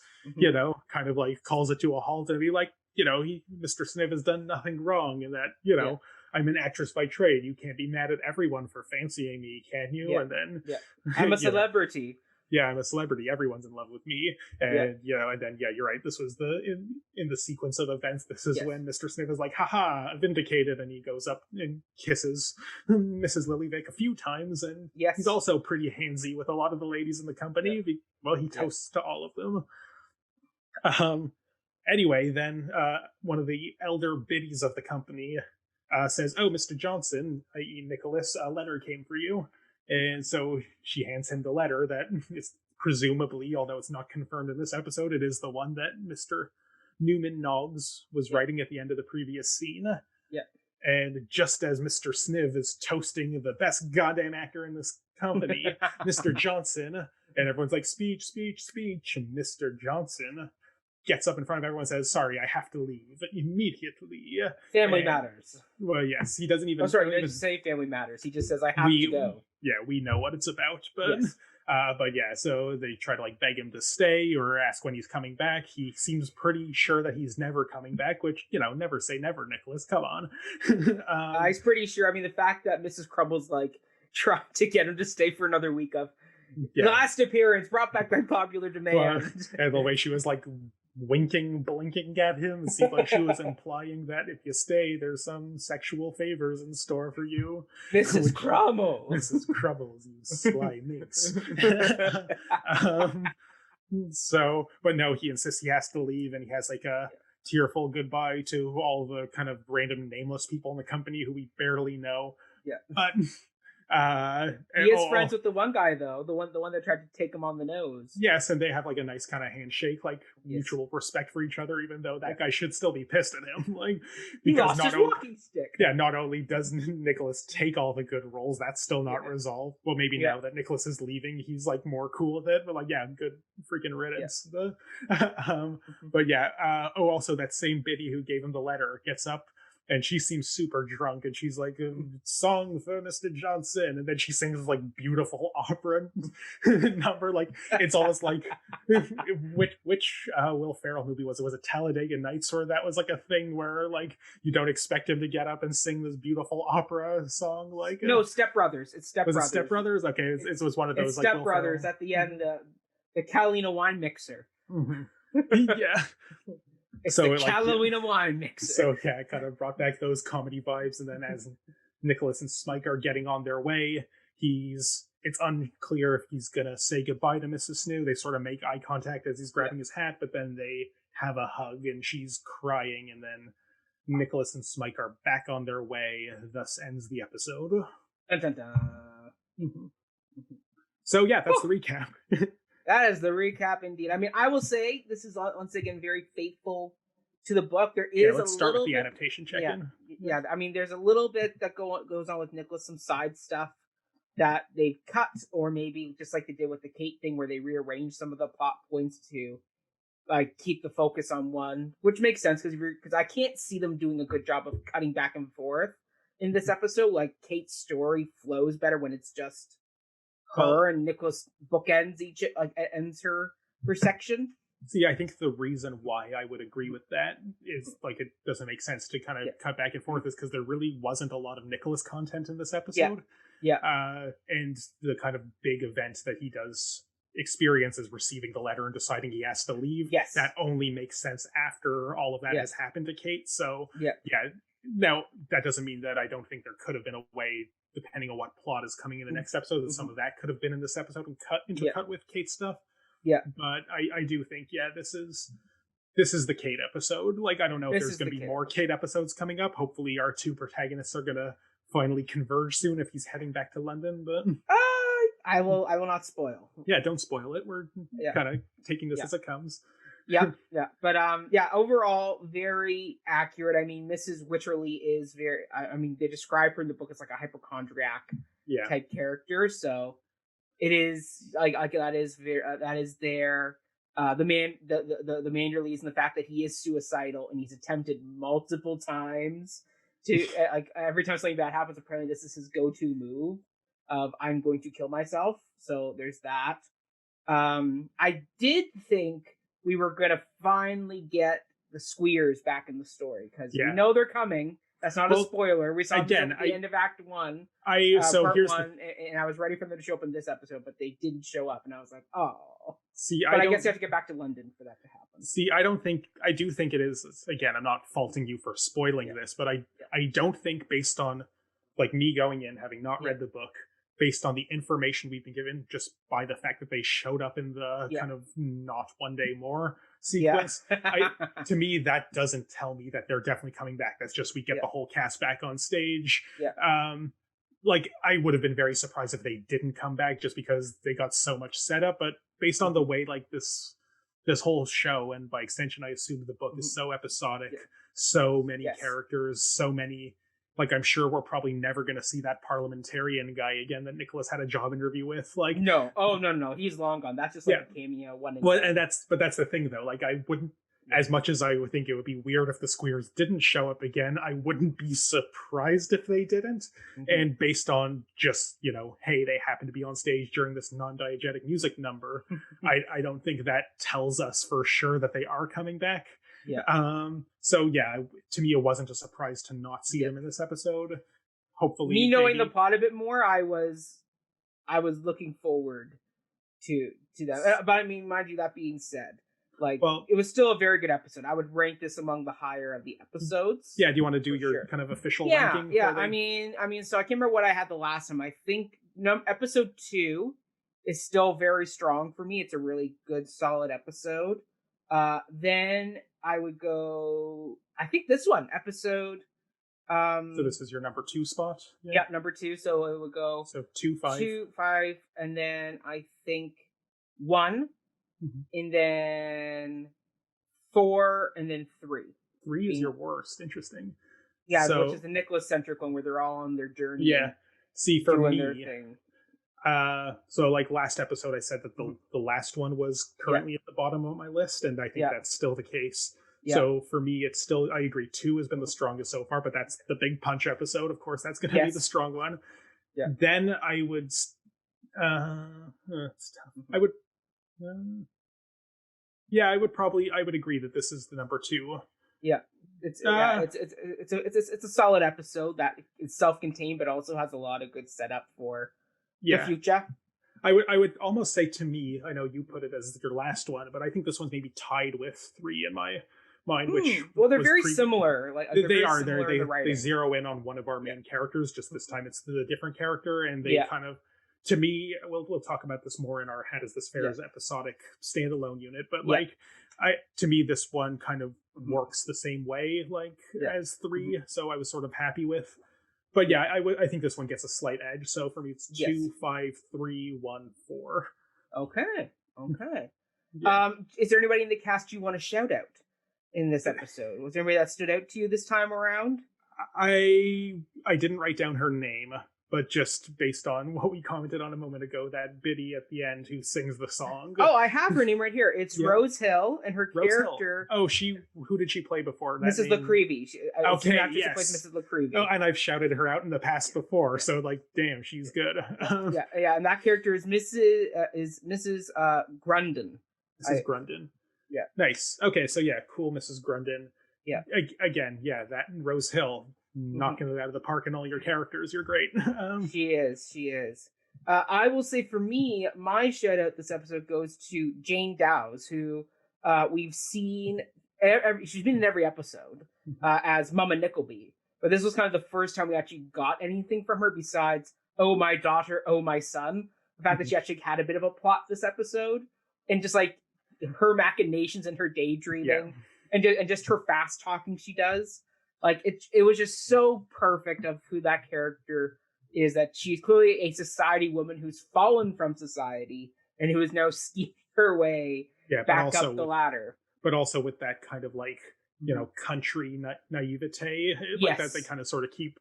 B: kind of like calls it to a halt and be like, Mr. Sniv has done nothing wrong, and that, I'm an actress by trade. You can't be mad at everyone for fancying me, can you?
A: Yeah.
B: And then
A: I'm a celebrity.
B: I'm a celebrity. Everyone's in love with me. And and then you're right. This was in the sequence of events. This is when Mr. Sniv is like, haha, vindicated, and he goes up and kisses Mrs. Lilyvick a few times, and he's also pretty handsy with a lot of the ladies in the company. Well, he toasts to all of them. Anyway, then one of the elder biddies of the company says, oh, Mr. Johnson, i.e. Nicholas, a letter came for you. And so she hands him the letter that is presumably, although it's not confirmed in this episode, it is the one that Mr. Newman Noggs was writing at the end of the previous scene.
A: Yeah.
B: And just as Mr. Sniv is toasting the best goddamn actor in this company, Mr. Johnson, and everyone's like, speech, speech, speech, and Mr. Johnson gets up in front of everyone and says, sorry, I have to leave immediately.
A: Family matters.
B: Well, yes, he doesn't even...
A: Oh, sorry, he doesn't say family matters. He just says, I have to go.
B: Yeah, we know what it's about, but... Yes. So they try to beg him to stay or ask when he's coming back. He seems pretty sure that he's never coming back, which, never say never, Nicholas. Come on.
A: He's pretty sure. I mean, the fact that Mrs. Crumble's trying to get him to stay for another week of last appearance brought back by popular demand.
B: And the way she was blinking at him, it seemed like she was implying that if you stay, there's some sexual favors in store for you.
A: Mrs. Crumble.
B: Mrs. Crumbles, you sly minx. But no, he insists he has to leave, and he has a tearful goodbye to all the kind of random nameless people in the company who we barely know.
A: Yeah.
B: But
A: he is friends with the one guy, though, the one that tried to take him on the nose.
B: Yes, and they have a nice kind of handshake, mutual respect for each other, even though that guy should still be pissed at him.
A: He lost his walking stick.
B: Yeah, not only does Nicholas take all the good roles, that's still not resolved. Well, maybe now that Nicholas is leaving, he's more cool with it, but good freaking riddance. Also that same biddy who gave him the letter gets up, and she seems super drunk, and she's like, song for Mr. Johnson. And then she sings this beautiful opera number. It's almost which Will Ferrell movie was it? Was it Talladega Nights, where that was a thing where you don't expect him to get up and sing this beautiful opera song?
A: No, Step Brothers. It's Step Brothers.
B: Was it Step Brothers? Okay, it was one of those.
A: Step Brothers at the end, the Catalina wine mixer.
B: Mm-hmm. Yeah.
A: It's the Catalina wine mixer.
B: So it kind of brought back those comedy vibes, and then as Nicholas and Smike are getting on their way. It's unclear if he's gonna say goodbye to Mrs. Snoo. They sort of make eye contact as he's grabbing his hat, but then they have a hug and she's crying, and then Nicholas and Smike are back on their way. Thus ends the episode.
A: Dun, dun, dun.
B: Mm-hmm. So yeah, that's the recap.
A: That is the recap indeed. I mean, I will say this is once again very faithful to the book. There is
B: let's start with the adaptation check-in.
A: Yeah, I mean, there's a little bit that goes on with Nicholas, some side stuff that they've cut, or maybe just like they did with the Kate thing, where they rearranged some of the plot points to like keep the focus on one, which makes sense because I can't see them doing a good job of cutting back and forth in this episode. Like, Kate's story flows better when it's just her, and Nicholas bookends ends her section.
B: See, I think the reason why I would agree with that is, like, it doesn't make sense to kind of cut back and forth is because there really wasn't a lot of Nicholas content in this episode. And the kind of big event that he does experience is receiving the letter and deciding he has to leave.
A: Yes.
B: That only makes sense after all of that has happened to Kate. So, now, that doesn't mean that I don't think there could have been a way, depending on what plot is coming in the next episode, that some of that could have been in this episode and cut with Kate's stuff.
A: Yeah.
B: But I do think, this is the Kate episode. Like, I don't know if there's going to be more Kate episodes coming up. Hopefully our two protagonists are going to finally converge soon if he's heading back to London. But
A: I will not spoil.
B: Yeah, don't spoil it. We're kind of taking this as it comes.
A: But overall very accurate. I mean, Mrs. Wycherley is very, I mean, they describe her in the book as like a hypochondriac type character, so it is like that is very that is there. The man release, and the fact that he is suicidal and he's attempted multiple times to like every time something bad happens, apparently this is his go-to move of I'm going to kill myself. So there's that. I did think we were gonna finally get the Squeers back in the story because we know they're coming. That's not a spoiler. We saw them at the end of Act 1. And I was ready for them to show up in this episode, but they didn't show up, and I was like, oh.
B: See,
A: I guess you have to get back to London for that to happen.
B: See, I do think it is. Again, I'm not faulting you for spoiling this, but I don't think, based on like me going in having not read the book, based on the information we've been given, just by the fact that they showed up in the kind of not one day more sequence, to me, that doesn't tell me that they're definitely coming back. That's just we get the whole cast back on stage. Like, I would have been very surprised if they didn't come back just because they got so much setup, but based on the way like this whole show, and by extension I assume the book is so episodic, so many characters, so many, like, I'm sure we're probably never going to see that parliamentarian guy again that Nicholas had a job interview with. Like, no,
A: he's long gone. That's just like a cameo one.
B: That's the thing though. Like, I wouldn't, as much as I would think it would be weird if the Squeers didn't show up again, I wouldn't be surprised if they didn't. And based on just, hey, they happen to be on stage during this non-diegetic music number, I don't think that tells us for sure that they are coming back. So to me, it wasn't a surprise to not see them in this episode. Hopefully,
A: me knowing the plot a bit more, I was looking forward to that. But I mean, mind you, that being said, like, it was still a very good episode. I would rank this among the higher of the episodes.
B: Yeah, do you want to do your kind of official ranking?
A: Yeah. I mean, so I can't remember what I had the last time. I think episode 2 is still very strong for me. It's a really good, solid episode. Then I would go, I think this one, episode...
B: so this is your number 2 spot?
A: Yeah, number 2. So it would go...
B: So 2, 5.
A: 2, 5, and then I think 1, and then 4, and then 3.
B: 3 is your worst. Interesting.
A: Yeah, which is the Nicholas-centric one where they're all on their journey.
B: Yeah. See, for me...
A: their thing.
B: So like last episode, I said that the last one was currently at the bottom of my list, and I think that's still the case. So for me, it's still, I agree, 2 has been the strongest so far, but that's the big punch episode. Of course, that's going to be the strong one. Yeah. Then I would, it's tough. I would, I would agree that this is the number 2. Yeah.
A: It's a solid episode that is self-contained, but also has a lot of good setup for the future.
B: I would almost say, to me, I know you put it as your last one, but I think this one's maybe tied with 3 in my mind, which
A: well, they're very similar. Like
B: they are.
A: They
B: zero in on one of our main characters. Just this time, it's the different character, and they kind of, to me, we'll talk about this more in our How Does This Fare as episodic standalone unit. But like, to me, this one kind of works the same way, like as 3. So I was sort of happy with. But yeah, I think this one gets a slight edge. So for me, it's 2, 5, 3, 1, 4.
A: Okay. Is there anybody in the cast you want to shout out in this episode? Was there anybody that stood out to you this time around?
B: I didn't write down her name, but just based on what we commented on a moment ago, that biddy at the end who sings the song.
A: Oh, I have her name right here. It's Rose Hill, and her character.
B: Oh, who did she play before?
A: Mrs. Nickleby.
B: Okay,
A: yes. She plays Mrs. Nickleby.
B: Oh, and I've shouted her out in the past before, so like, damn, she's good.
A: Yeah, and that character is Mrs. Grundon.
B: Mrs. Grundon.
A: Yeah.
B: Nice. Okay, so yeah, cool, Mrs. Grundon.
A: Yeah.
B: Again, that and Rose Hill. Knocking it out of the park and all your characters. You're great.
A: She is. I will say for me, my shout out this episode goes to Jane Dowes, who we've seen. She's been in every episode as Mama Nickleby, but this was kind of the first time we actually got anything from her besides "Oh my daughter, oh my son." The fact that she actually had a bit of a plot this episode, and just like her machinations and her daydreaming, and just her fast talking she does. Like it was just so perfect of who that character is, that she's clearly a society woman who's fallen from society and who is now scheming her way back up the ladder.
B: But also with that kind of like, country naivete, like that they kind of sort of keep,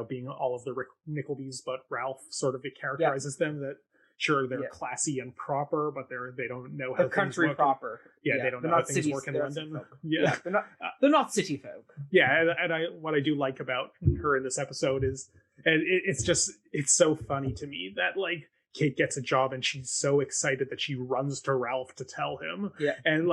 B: being all of the Nicklebys, but Ralph sort of characterizes them that sure they're classy and proper, but they don't know how
A: country
B: things work.
A: Proper.
B: They don't know how things work in London.
A: They're not city folk.
B: Yeah, and what I do like about her in this episode is, and it's so funny to me that like Kate gets a job and she's so excited that she runs to Ralph to tell him.
A: Yeah.
B: And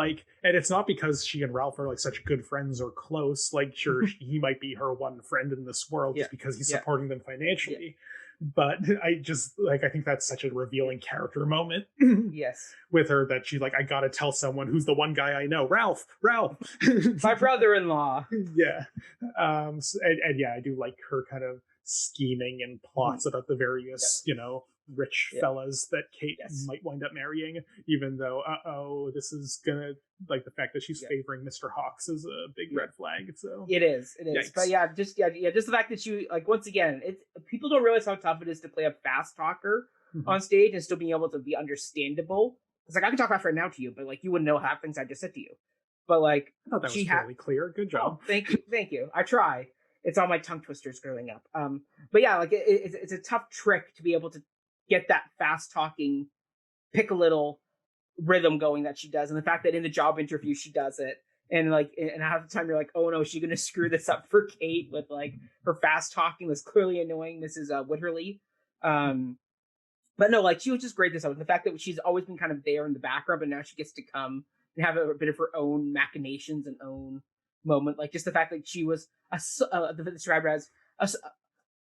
B: it's not because she and Ralph are like such good friends or close. Like sure, he might be her one friend in this world just because he's supporting them financially. Yeah. But I think that's such a revealing character moment.
A: Yes.
B: With her that she's like, I gotta tell someone who's the one guy I know. Ralph.
A: My brother-in-law.
B: Yeah. And I do like her kind of scheming and plots about the various, rich fellas that Kate might wind up marrying, even though, this is gonna, like, the fact that she's favoring Mr. Hawks is a big red flag. So
A: it is. Yikes. But just the fact that she, like, once again, people don't realize how tough it is to play a fast talker on stage and still being able to be understandable. It's like, I can talk fast right now to you, but like, you wouldn't know half things I just said to you. But like,
B: I thought that was fairly clear. Good job.
A: Oh, thank you. I try. It's all my tongue twisters growing up. But yeah, like it's a tough trick to be able to get that fast talking, pick a little rhythm going that she does, and the fact that in the job interview she does it, and half the time you're like, oh no, is she gonna screw this up for Kate with like her fast talking that's clearly annoying Mrs. Witherly. But no, like she was just great this episode. The fact that she's always been kind of there in the background, but now she gets to come and have a bit of her own machinations and own moment. Like just the fact that she was described as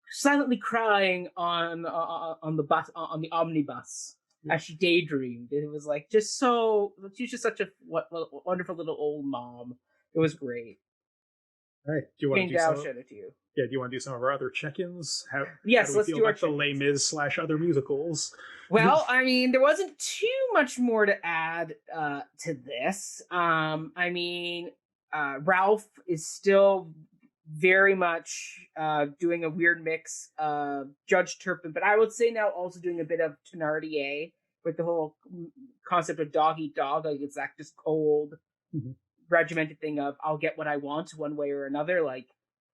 A: silently crying on the bus, on the omnibus, as she daydreamed. It was like just so, she's just such a wonderful little old mom. It was great.
B: All right, do you want to do some?
A: Shout it to you.
B: Yeah, do you want to do some of our other check-ins?
A: Yes, let's do our
B: the Les Mis / other musicals.
A: Well, I mean, there wasn't too much more to add to this. Ralph is still very much doing a weird mix of Judge Turpin, but I would say now also doing a bit of Thénardier with the whole concept of dog eat dog. Like it's that just cold, regimented thing of I'll get what I want one way or another. Like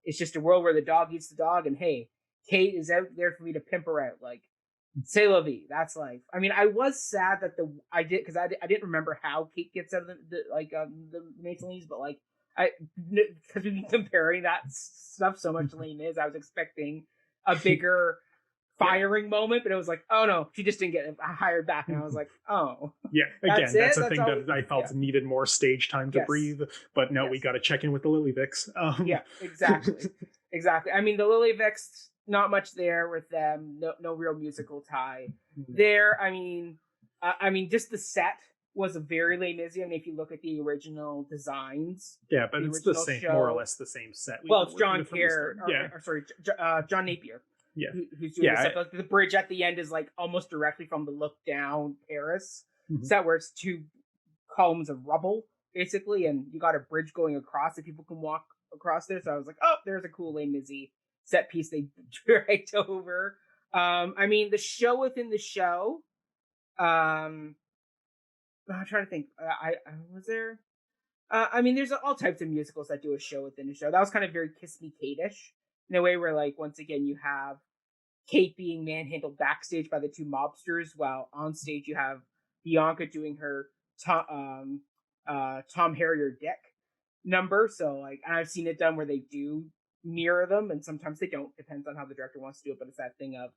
A: it's just a world where the dog eats the dog, and hey, Kate is out there for me to pimp her out. Like c'est la vie. That's life. I mean, I was sad that I didn't remember how Kate gets out of the Masonlies, but like because we've been comparing that stuff so much to Les Mis, I was expecting a bigger firing moment, but it was like, oh no, she just didn't get hired back, and I was like, oh
B: yeah, again, that's a thing that I felt needed more stage time to breathe, but no, we got to check in with the Lilyvics.
A: Yeah, exactly. I mean, the Lilyvics, not much there with them, no real musical tie there. I mean, just the set was a very Les Mis. I mean, if you look at the original designs,
B: yeah, but it's the same, more or less the same set.
A: Well, it's John Caird, John Napier.
B: Yeah,
A: who's doing this. Like, the bridge at the end is like almost directly from the look down Paris set, where it's 2 columns of rubble basically, and you got a bridge going across that people can walk across there. So I was like, oh, there's a cool Les Mis set piece they dragged over. I mean, the show within the show. I'm trying to think. I was there. I mean, there's all types of musicals that do a show within a show. That was kind of very Kiss Me Kate-ish in a way, where like once again you have Kate being manhandled backstage by the 2 mobsters, while on stage you have Bianca doing her Tom Harrier Dick number. So like, I've seen it done where they do mirror them, and sometimes they don't. Depends on how the director wants to do it. But it's that thing of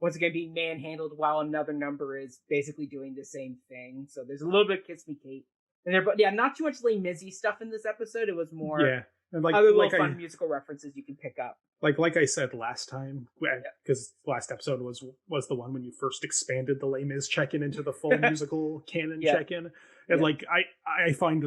A: once again being manhandled while another number is basically doing the same thing. So there's a little bit of Kiss Me Kate in there, but yeah, not too much Les Mis stuff in this episode. It was more
B: and like
A: other little fun musical references you can pick up.
B: Like I said last time, because last episode was the one when you first expanded the Les Mis check-in into the full musical canon check-in, and like I find,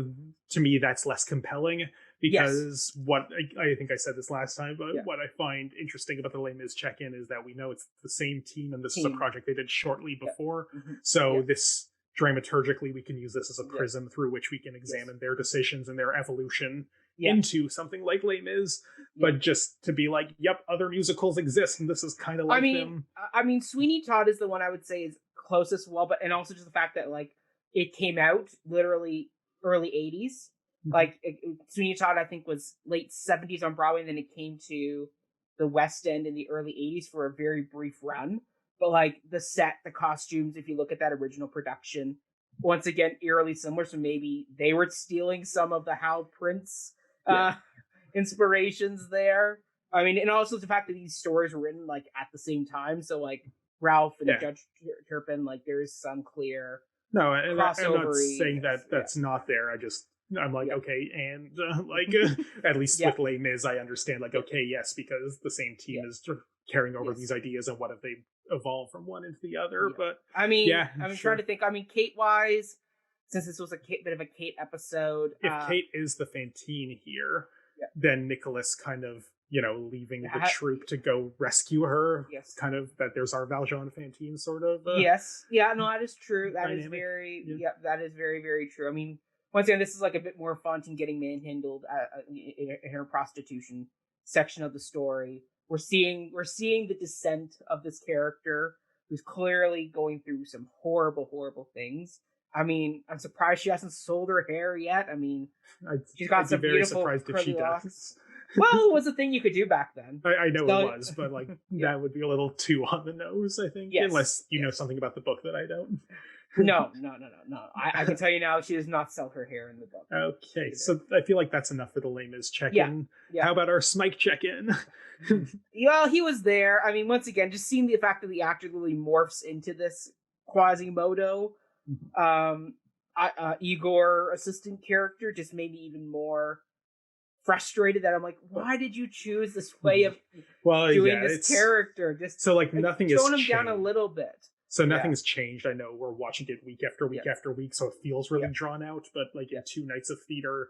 B: to me, that's less compelling, because what I think I said this last time, but what I find interesting about the Les Mis check-in is that we know it's the same team, and this is a project they did shortly before, so this dramaturgically we can use this as a prism through which we can examine their decisions and their evolution into something like Les Mis, but just to be like, yep, other musicals exist, and this is kind of like them.
A: I mean, Sweeney Todd is the one I would say is closest, and also just the fact that like it came out literally early 80s. Like Sweeney Todd, I think, was late 70s on Broadway, and then it came to the West End in the early 80s for a very brief run. But like the set, the costumes, if you look at that original production, once again, eerily similar. So maybe they were stealing some of the Hal Prince inspirations there. I mean, and also the fact that these stories were written like at the same time. So like Ralph and Judge Turpin, like there's some clear
B: I'm not saying that that's not there. I'm like, okay, and at least with Les Mis, I understand, like, okay, yes, because the same team is carrying over these ideas, and what if they evolve from one into the other? But
A: I mean, I'm trying to think. I mean, Kate-wise, since this was a bit of a Kate episode,
B: if Kate is the Fantine here, then Nicholas kind of, leaving the troupe to go rescue her. Yes, kind of that there's our Valjean Fantine sort of.
A: That is true. That dynamic. Is very, that is very, very true. I mean, once again, this is like a bit more Fantine getting manhandled in her prostitution section of the story. We're seeing the descent of this character who's clearly going through some horrible, horrible things. I mean, I'm surprised she hasn't sold her hair yet. I mean, she's got some beautiful curly locks. I'd be very surprised if she does. Well, it was a thing you could do back then.
B: I know it was, but like that would be a little too on the nose, I think. Yes. Unless you know something about the book that I don't.
A: No. I can tell you now, she does not sell her hair in the book.
B: Okay, so I feel like that's enough for the Les Mis check-in. Yeah. How about our Smike check-in?
A: Well, he was there. I mean, once again, just seeing the fact that the actor literally morphs into this Quasimodo, Igor assistant character just made me even more frustrated that I'm like, why did you choose this way of doing this character? Just
B: so like nothing is
A: tone him down a little bit.
B: So nothing's changed. I know we're watching it week after week after week, so it feels really drawn out. But like in 2 nights of theater,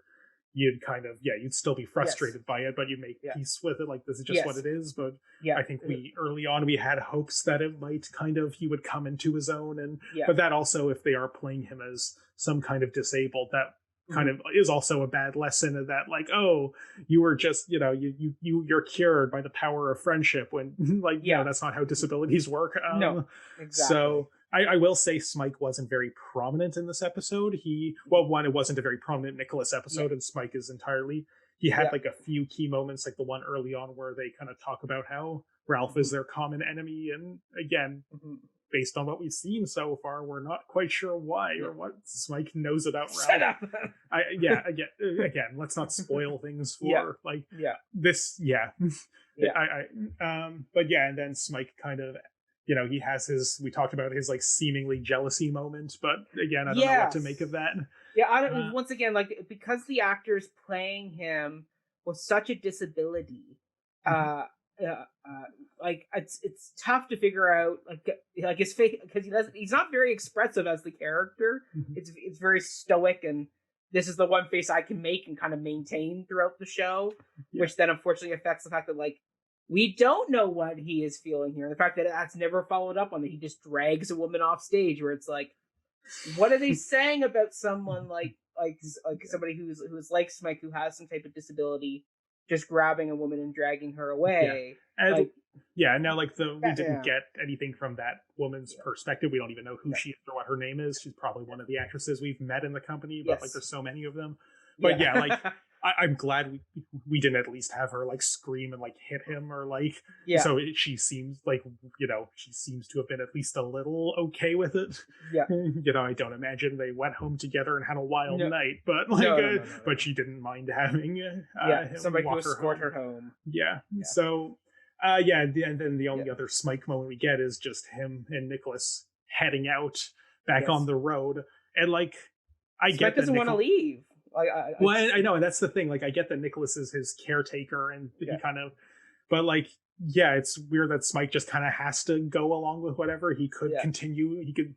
B: you'd kind of you'd still be frustrated by it, but you make peace with it. Like this is just what it is. But I think early on we had hopes that it might he would come into his own, and but that also, if they are playing him as some kind of disabled, that kind of is also a bad lesson of that, like, oh, you were just you're cured by the power of friendship, when that's not how disabilities work.
A: No, exactly.
B: So I will say Smike wasn't very prominent in this episode. It wasn't a very prominent Nicholas episode, and Smike is entirely, he had like a few key moments, like the one early on where they kind of talk about how Ralph is their common enemy, and again, based on what we've seen so far, we're not quite sure why or what Smike knows about Ralph.
A: Shut up.
B: Again, let's not spoil things for this. But and then Smike kind of, he has we talked about his like seemingly jealousy moment, but again, I don't know what to make of that.
A: Yeah, I don't. Once again, like, because the actor's playing him with such a disability, like it's tough to figure out like his face, because he's not very expressive as the character.
B: Mhm.
A: It's very stoic, and this is the one face I can make and kind of maintain throughout the show, which then unfortunately affects the fact that like we don't know what he is feeling here. The fact that that's never followed up on, that he just drags a woman off stage, where it's like, what are they saying about someone like somebody who's like Smike, who has some type of disability, just grabbing a woman and dragging her away?
B: And
A: like,
B: now like we didn't get anything from that woman's perspective. We don't even know who she is or what her name is. She's probably one of the actresses we've met in the company, but like there's so many of them. But like I'm glad we didn't at least have her like scream and like hit him, or like so she seems like, you know, she seems to have been at least a little okay with it. You know, I don't imagine they went home together and had a wild night, but like but she didn't mind having
A: somebody to escort her home.
B: So and then the only other Smike moment we get is just him and Nicholas heading out back on the road, and like I
A: Smike
B: get
A: doesn't want to leave.
B: I know, and that's the thing. Like, I get that Nicholas is his caretaker, and he kind of, but like, it's weird that Smike just kind of has to go along with whatever. He could continue. He could,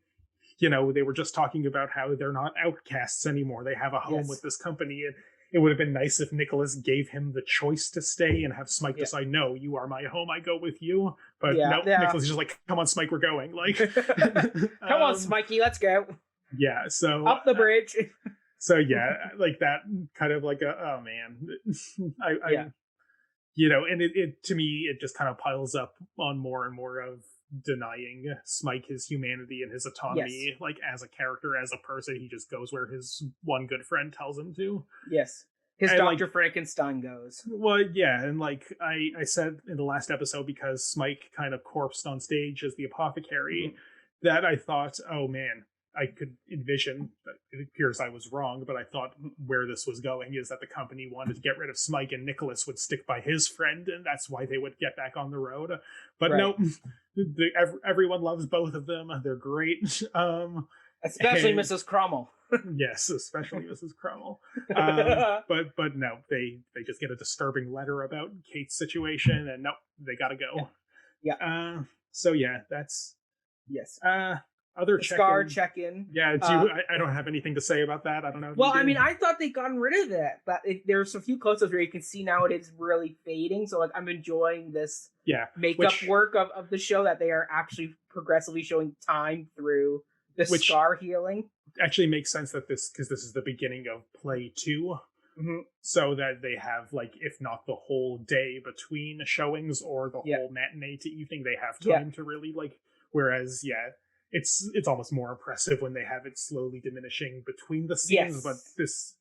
B: you know, they were just talking about how they're not outcasts anymore. They have a home with this company, and it would have been nice if Nicholas gave him the choice to stay and have Smike decide, no, you are my home, I go with you. But no, Nicholas is just like, come on, Smike, we're going. Like,
A: come on, Smikey, let's go.
B: So
A: up the bridge.
B: So like that kind of like oh man, I you know, and it to me it just kind of piles up on more and more of denying Smike his humanity and his autonomy, like as a character, as a person. He just goes where his one good friend tells him to.
A: His and Dr. Frankenstein goes.
B: Well, and like I said in the last episode, because Smike kind of corpsed on stage as the apothecary, that I thought, oh man, I could envision, it appears I was wrong, but I thought where this was going is that the company wanted to get rid of Smike and Nicholas would stick by his friend, and that's why they would get back on the road. But nope, everyone loves both of them. They're great.
A: Especially Mrs. Crummell.
B: Yes, especially Mrs. Crummell. But no, they just get a disturbing letter about Kate's situation, and nope, they gotta go. So that's other
A: check-in.
B: I don't have anything to say about that. I don't know.
A: Well, I mean, I thought they'd gotten rid of it, but there's a few close-ups where you can see now it is really fading. So like, I'm enjoying this makeup work of the show, that they are actually progressively showing time through the scar healing.
B: Actually makes sense that because this is the beginning of play 2. So that they have, like, if not the whole day between showings or the whole matinee to evening, they have time to really like. Whereas it's almost more impressive when they have it slowly diminishing between the scenes, but this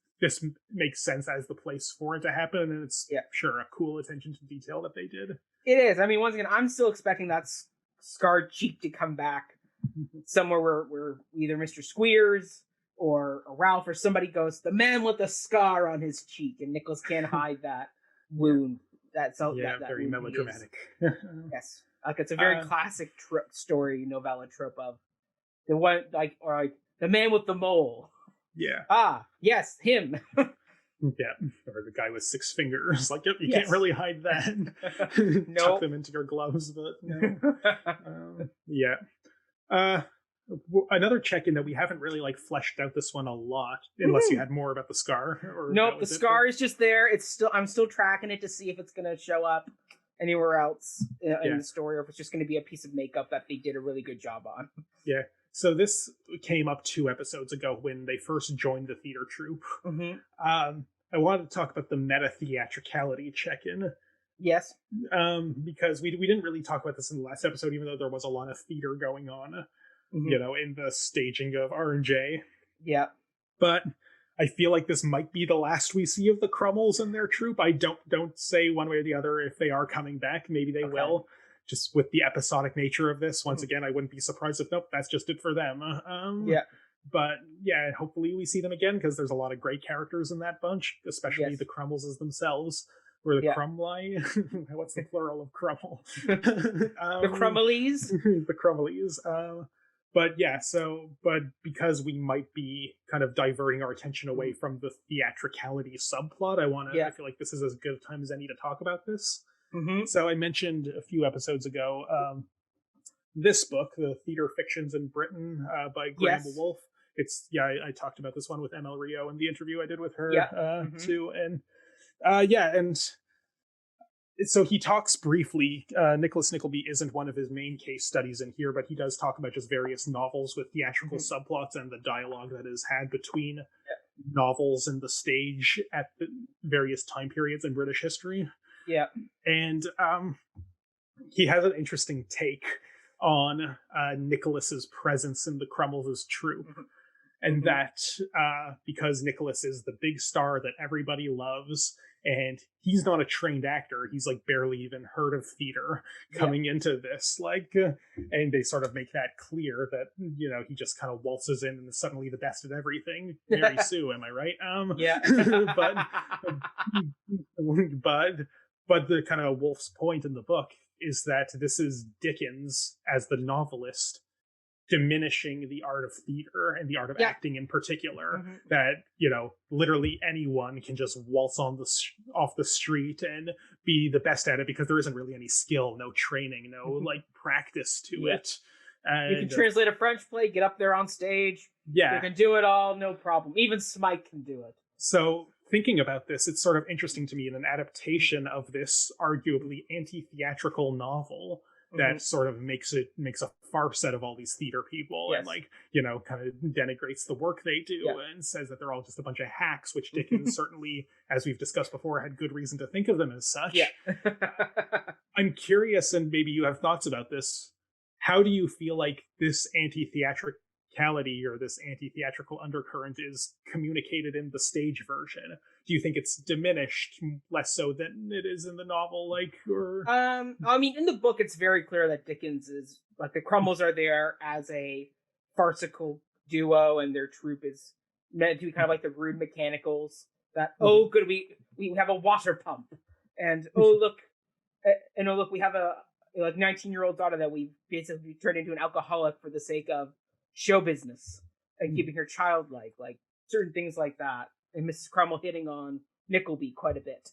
B: makes sense as the place for it to happen, and it's sure a cool attention to detail that they did.
A: It is. I mean, once again, I'm still expecting that scarred cheek to come back somewhere where either Mr. Squeers or Ralph or somebody goes, the man with the scar on his cheek, and Nicholas can't hide that wound. That's that
B: very melodramatic.
A: Yes. Like, it's a very classic story novella trope of the one, like, or like the man with the mole. Yes, him.
B: Or the guy with 6 fingers. Like, you can't really hide that. Tuck them into your gloves, but no. Another check-in that we haven't really like fleshed out this one a lot, unless you had more about the scar.
A: Nope, the scar is just there. I'm still tracking it to see if it's going to show up anywhere else in the story, or if it's just going to be a piece of makeup that they did a really good job on.
B: So this came up 2 episodes ago when they first joined the theater troupe. I wanted to talk about the meta theatricality check-in.
A: Yes.
B: Because we didn't really talk about this in the last episode, even though there was a lot of theater going on, you know, in the staging of R&J. But I feel like this might be the last we see of the Crummels and their troupe. I don't say one way or the other if they are coming back. Maybe they will. Just with the episodic nature of this, once again, I wouldn't be surprised if that's just it for them. But hopefully we see them again, because there's a lot of great characters in that bunch, especially the Crummels themselves. Or the Crumley. What's the plural of Crummel?
A: The Crummelies.
B: The Crummelies. But because we might be kind of diverting our attention away from the theatricality subplot, I feel like this is as good a time as any to talk about this.
A: Mm-hmm.
B: So I mentioned a few episodes ago this book, The Theatre Fictions in Britain by Graham
A: Yes.
B: Wolfe. It's I talked about this one with ML Rio in the interview I did with her
A: Yeah. Mm-hmm.
B: too, and and so he talks briefly. Nicholas Nickleby isn't one of his main case studies in here, but he does talk about just various novels with theatrical subplots and the dialogue that is had between novels and the stage at the various time periods in British history.
A: Yeah.
B: And he has an interesting take on Nicholas's presence in the Crummles' troupe. And that because Nicholas is the big star that everybody loves, and he's not a trained actor, he's like barely even heard of theater coming into this, and they sort of make that clear that he just kind of waltzes in and is suddenly the best at everything. Mary Sue, am I right?
A: Yeah.
B: but the kind of Wolfe's point in the book is that this is Dickens as the novelist diminishing the art of theater and the art of acting in particular, that literally anyone can just waltz on off the street and be the best at it because there isn't really any skill, no training, no practice to it. And
A: you can translate a French play, get up there on stage, you can do it all, no problem. Even Smike can do it.
B: So thinking about this, it's sort of interesting to me in an adaptation of this arguably anti-theatrical novel that sort of makes a farce out of all these theater people and kind of denigrates the work they do and says that they're all just a bunch of hacks, which Dickens certainly, as we've discussed before, had good reason to think of them as such. I'm curious, and maybe you have thoughts about this. How do you feel like this anti-theatricality or this anti-theatrical undercurrent is communicated in the stage version? Do you think it's diminished less so than it is in the novel?
A: I mean, in the book, it's very clear that Dickens is the Crummles are there as a farcical duo, and their troupe is meant to be kind of like the rude mechanicals. That good, we have a water pump, and look, we have a 19-year-old daughter that we basically turned into an alcoholic for the sake of show business and keeping her childlike, certain things like that. And Mrs. Crummell hitting on Nickleby quite a bit.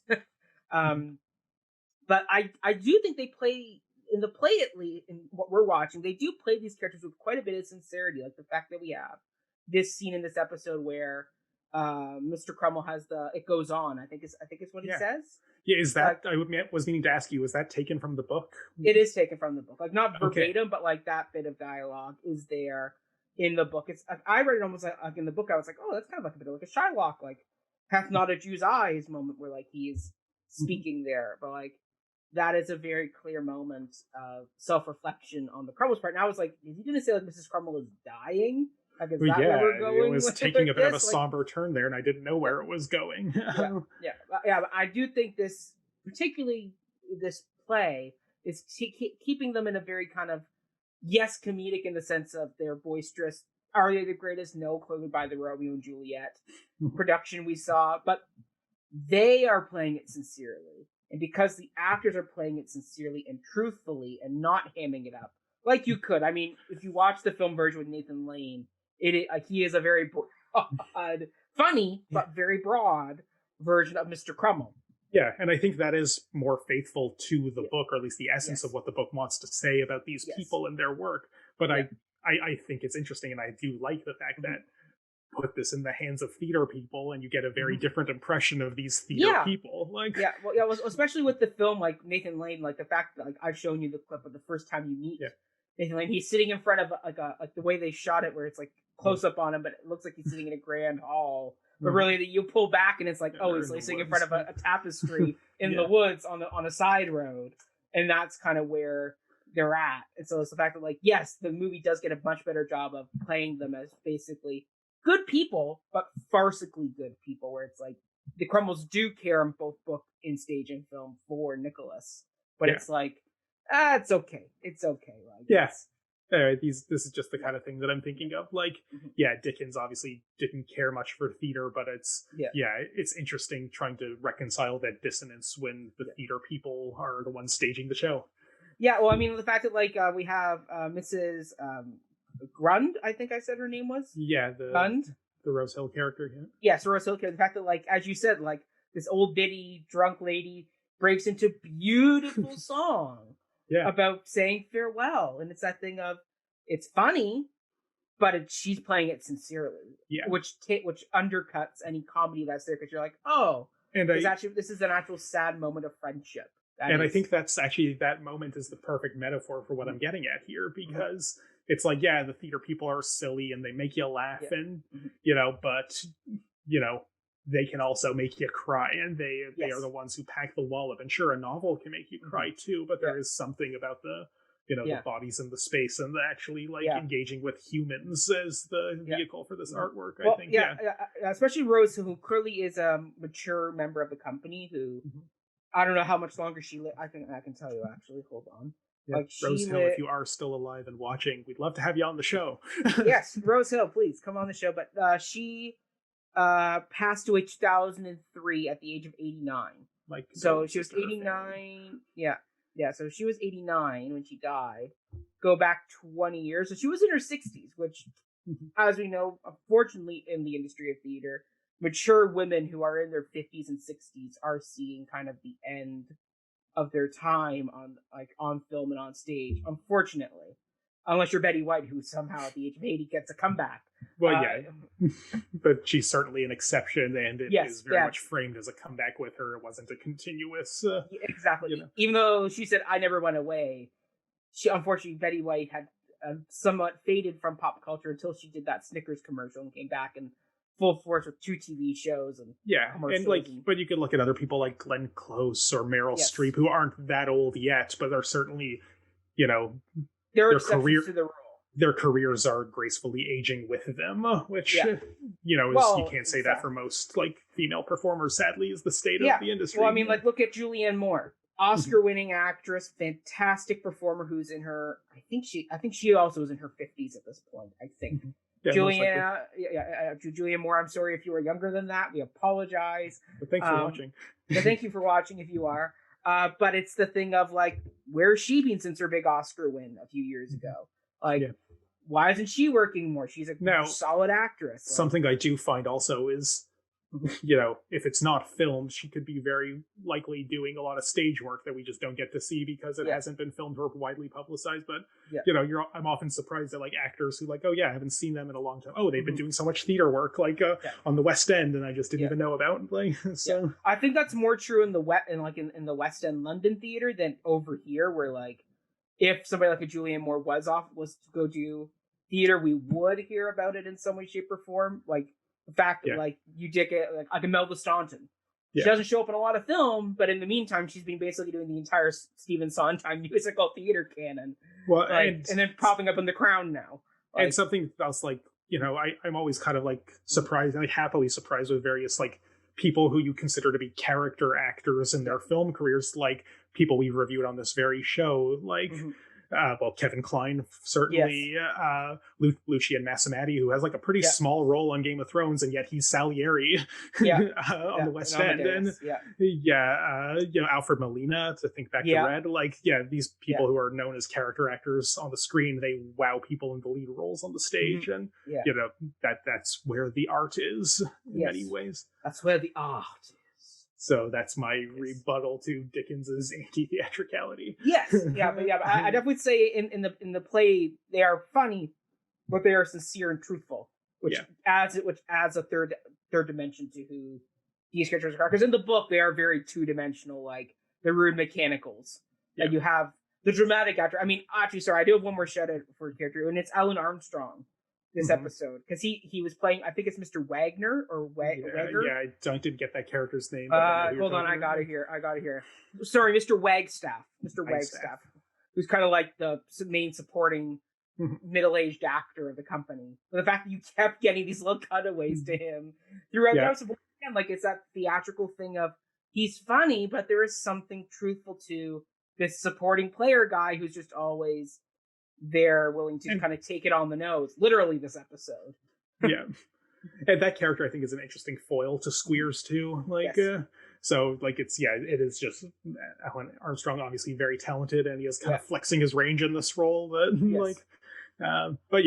A: But I do think they play, in the play at least, in what we're watching, they do play these characters with quite a bit of sincerity. Like the fact that we have this scene in this episode where Mr. Crummell has it goes on, I think it's what he says.
B: Yeah, is that, I was meaning to ask you, is that taken from the book?
A: It is taken from the book. Not verbatim, but that bit of dialogue is there in the book. It's I read it almost like in the book. I was like, oh, that's kind of like a bit of a Shylock, hath not a Jew's eyes moment where he is speaking there. But that is a very clear moment of self-reflection on the Crummell's part. And I was like, is he going to say Mrs. Crummell is dying? Is that where we're going?
B: It was taking a bit of a somber turn there, and I didn't know where it was going.
A: But I do think this, particularly this play, is keeping them in a very kind of comedic in the sense of they're boisterous. Are they the greatest? No, clearly by the Romeo and Juliet production we saw, but they are playing it sincerely. And because the actors are playing it sincerely and truthfully and not hamming it up, like you could. I mean, if you watch the film version with Nathan Lane, he is a very broad, funny, but very broad version of Mr. Crummell.
B: Yeah, and I think that is more faithful to the book, or at least the essence of what the book wants to say about these people and their work. But I think it's interesting, and I do like the fact that put this in the hands of theater people, and you get a very different impression of these theater people.
A: Especially with the film, Nathan Lane, the fact that I've shown you the clip of the first time you meet Nathan Lane, he's sitting in front of the way they shot it, where it's close up on him, but it looks like he's sitting in a grand hall. But really, you pull back and it's he's sitting in front of a tapestry in the woods on a side road, and that's kind of where they're at. And so it's the fact that yes, the movie does get a much better job of playing them as basically good people, but farcically good people, where it's the Crummels do care in both book and stage and film for Nicholas, but it's it's okay. It's okay.
B: Yes. This is just the kind of thing that I'm thinking of. Dickens obviously didn't care much for theater, but it's interesting trying to reconcile that dissonance when the theater people are the ones staging the show.
A: Yeah, well, I mean, the fact that we have Mrs. Grund, I think I said her name was.
B: Yeah,
A: Grund,
B: the Rose Hill character.
A: Yes, Rose Hill character. The fact that as you said, this old biddy drunk lady breaks into beautiful song
B: Yeah.
A: about saying farewell. And it's that thing of, it's funny, but she's playing it sincerely.
B: Yeah.
A: Which undercuts any comedy that's there, because you're like, oh,
B: And
A: this is an actual sad moment of friendship.
B: I think that's actually, that moment is the perfect metaphor for what I'm getting at here, because it's like, yeah, the theater people are silly and they make you laugh, and but they can also make you cry, and they are the ones who pack the wallop. And sure, a novel can make you cry too, but there is something about the the bodies and the space and the actually engaging with humans as the vehicle for this artwork. I think
A: especially Rose, who clearly is a mature member of the company, who I don't know how much longer she lived. I can tell you, actually. Hold on.
B: Yeah. Like, Rose Hill, if you are still alive and watching, we'd love to have you on the show.
A: Yes, Rose Hill, please come on the show. But she passed away 2003 at the age of 89.
B: Like,
A: so she was 89. Yeah. So she was 89 when she died. Go back 20 years, so she was in her 60s, which, as we know, unfortunately, in the industry of theater, mature women who are in their 50s and 60s are seeing kind of the end of their time on film and on stage, unfortunately. Unless you're Betty White, who somehow at the age of 80 gets a comeback.
B: Well, but she's certainly an exception, and it is very much framed as a comeback with her. It wasn't a continuous...
A: exactly. Even though she said, I never went away, unfortunately, Betty White had somewhat faded from pop culture until she did that Snickers commercial and came back in full force with 2 TV shows and
B: but you could look at other people like Glenn Close or Meryl Streep, who aren't that old yet, but are certainly,
A: their career to the role.
B: Their careers are gracefully aging with them, which you can't say that for most female performers. Sadly, is the state of the industry.
A: Well, I mean, look at Julianne Moore, Oscar-winning actress, fantastic performer, who's in her. I think she also was in her 50s at this point. I think. Julianne Moore, I'm sorry if you were younger than that. We apologize.
B: But thanks for watching.
A: But thank you for watching if you are. But it's the thing of where's she been since her big Oscar win a few years ago? Why isn't she working more? She's a solid actress.
B: Something I do find also is, if it's not filmed, she could be very likely doing a lot of stage work that we just don't get to see because it hasn't been filmed or widely publicized. But I'm often surprised at actors who I haven't seen them in a long time. Oh, they've been doing so much theater work on the West End, and I just didn't even know about. So
A: I think that's more true in the West End London theater than over here, where if somebody like a Julianne Moore was to go do theater, we would hear about it in some way, shape, or form. The fact that you did get like Imelda Staunton. She doesn't show up in a lot of film, but in the meantime, she's been basically doing the entire Stephen Sondheim musical theater canon.
B: Well,
A: and then popping up in The Crown now.
B: And something else, I'm always kind of surprised, happily surprised with various people who you consider to be character actors in their film careers, people we've reviewed on this very show, Kevin Kline, certainly, Lucian Massimati, who has a pretty small role on Game of Thrones, and yet he's Salieri on the West End, and Alfred Molina, to think back to Red, these people who are known as character actors on the screen, they wow people in the lead roles on the stage, and that's where the art is in many ways.
A: That's where the art is.
B: So that's my rebuttal to Dickens's anti-theatricality.
A: Yes, but I definitely say in the play they are funny, but they are sincere and truthful, which adds a third dimension to who these characters are. Because in the book they are very 2-dimensional, they're rude mechanicals. And you have the dramatic actor. I mean, actually, sorry, I do have one more shout out for a character, and it's Alan Armstrong. This episode, because he was playing, I think it's Mr. Wagner or Wagner.
B: Yeah, I didn't get that character's name.
A: Hold on, I got it here. Sorry, Mr. Wagstaff. Mr. Wagstaff, who's kind of the main supporting middle-aged actor of the company. But the fact that you kept getting these little cutaways to him throughout the episode, again, it's that theatrical thing of he's funny, but there is something truthful to this supporting player guy who's just always they're willing to kind of take it on the nose, literally this episode.
B: And that character I think is an interesting foil to Squeers too. It is just Alan Armstrong, obviously very talented, and he is kind of flexing his range in this role. But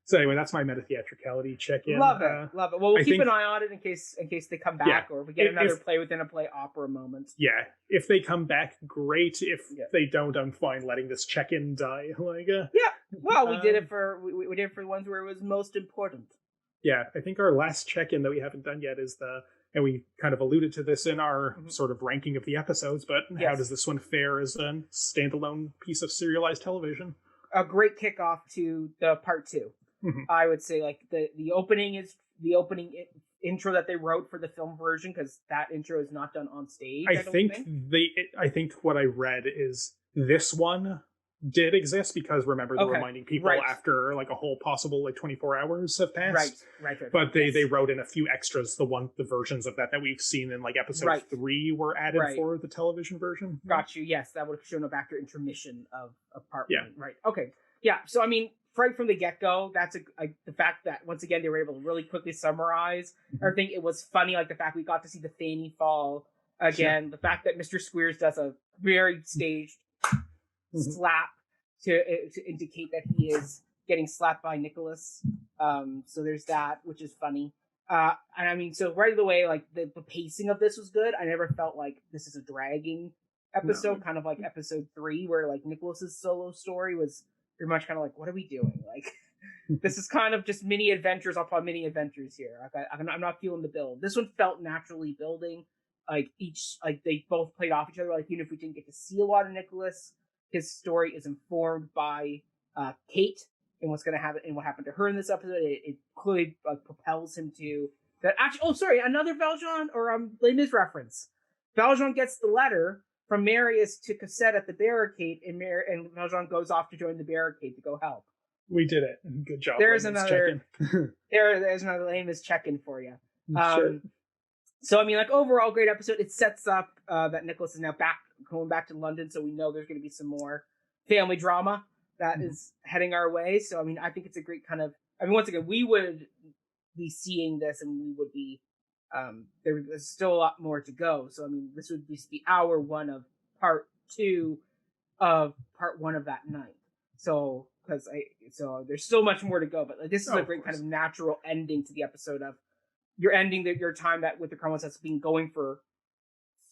B: So anyway, that's my meta theatricality check-in.
A: Love it. Well, we'll keep an eye on it in case they come back, or if we get another play within a play opera moment.
B: Yeah, if they come back, great. If they don't, I'm fine letting this check-in die.
A: Well, we did it for we did it for the ones where it was most important.
B: Yeah, I think our last check-in that we haven't done yet is and we kind of alluded to this in our sort of ranking of the episodes, but how does this one fare as a standalone piece of serialized television?
A: A great kickoff to the part 2. I would say, like, the opening is the opening intro that they wrote for the film version, because that intro is not done on stage. I
B: think what I read is this one did exist because, remember, they're reminding people after like a whole possible like 24 hours have passed. Right. But they wrote in a few extras. The versions of that we've seen in like episode 3 were added for the television version.
A: Got you. Yes, that would have shown up after intermission of part 1. Right. Okay. Yeah. So I mean, right from the get-go, that's the fact that once again they were able to really quickly summarize everything. It was funny, like the fact we got to see the Fanny fall again, the fact that Mr. Squeers does a very staged slap to indicate that he is getting slapped by Nicholas. So there's that, which is funny. And I mean, so right away, like the pacing of this was good. I never felt like this is a dragging episode, kind of like episode 3, where like Nicholas's solo story was pretty much kind of like, what are we doing? Like, this is kind of just mini adventures upon mini adventures here. Like, I'm not feeling the build. This one felt naturally building. Like they both played off each other. Like, even if we didn't get to see a lot of Nicholas, his story is informed by Kate and what's going to happen and what happened to her in this episode. It clearly propels him to that. Actually, oh, sorry, another Valjean or Les Mis reference. Valjean gets the letter from Marius to Cassette at the barricade, and Valjean goes off to join the barricade to go help.
B: We did it. Good job.
A: There's another. There's another Les Mis check-in for you. Sure. So I mean, like, overall, great episode. It sets up that Nicholas is now going back to London, so we know there's going to be some more family drama that is heading our way. So I mean, I think it's a great kind of. I mean, once again, we would be seeing this, and we would be. There's still a lot more to go. So I mean, this would be hour 1 of part 2 of part 1 of that night. So so there's still much more to go. But like, this is a great kind of natural ending to the episode of. You're ending your time with the Cromwells that's been going for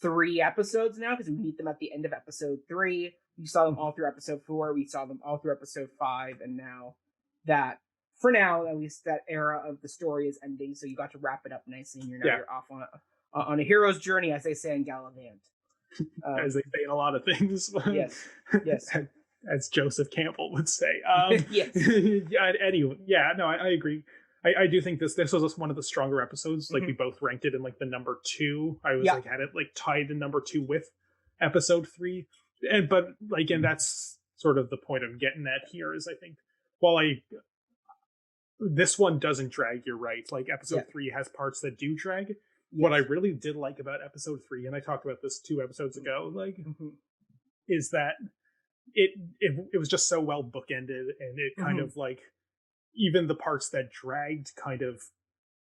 A: 3 episodes now, because we meet them at the end of episode 3. We saw them all through episode 4. We saw them all through episode 5, and now that, for now at least, that era of the story is ending. So you got to wrap it up nicely, and you're off on a hero's journey, as they say in Gallivant.
B: As they say in a lot of things.
A: Yes.
B: As Joseph Campbell would say.
A: Yes.
B: Anyway, I agree. I do think this was one of the stronger episodes. Like, we both ranked it in like the number 2. I was had it like tied in number 2 with episode 3. But that's sort of the point I'm getting at here is, I think, while this one doesn't drag, you're right. Like, episode 3 has parts that do drag. Yes. What I really did like about episode 3, and I talked about this 2 episodes ago, is that it was just so well bookended, and it kind of like, even the parts that dragged kind of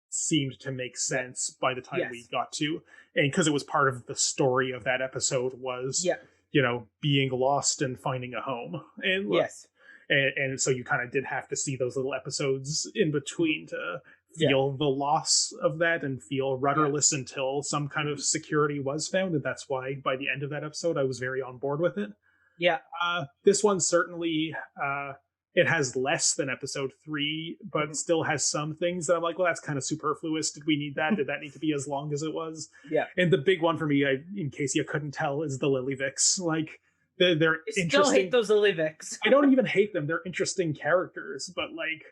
B: seemed to make sense by the time we got to, and because it was part of the story of that episode was, being lost and finding a home. And and so you kind of did have to see those little episodes in between to feel the loss of that and feel rudderless until some kind of security was found. And that's why by the end of that episode, I was very on board with it. Yeah. This one certainly, it has less than episode 3, but still has some things that I'm like, well, that's kind of superfluous. Did we need that? Did that need to be as long as it was? Yeah. And the big one for me, in case you couldn't tell, is the Lily-Vicks. Like, they're interesting.
A: Still hate those Lily-Vicks.
B: I don't even hate them. They're interesting characters, but like,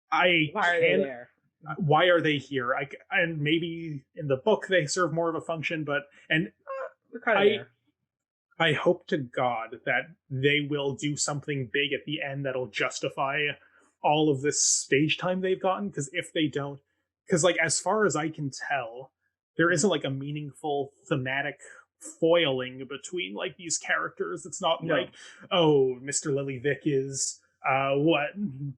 A: why are they there?
B: Why are they here? And maybe in the book they serve more of a function, but
A: we're kind of there.
B: I hope to God that they will do something big at the end that'll justify all of this stage time they've gotten. Because if they don't, because like, as far as I can tell, there isn't like a meaningful thematic foiling between like these characters. It's not like, oh, Mr. Lily-Vick is what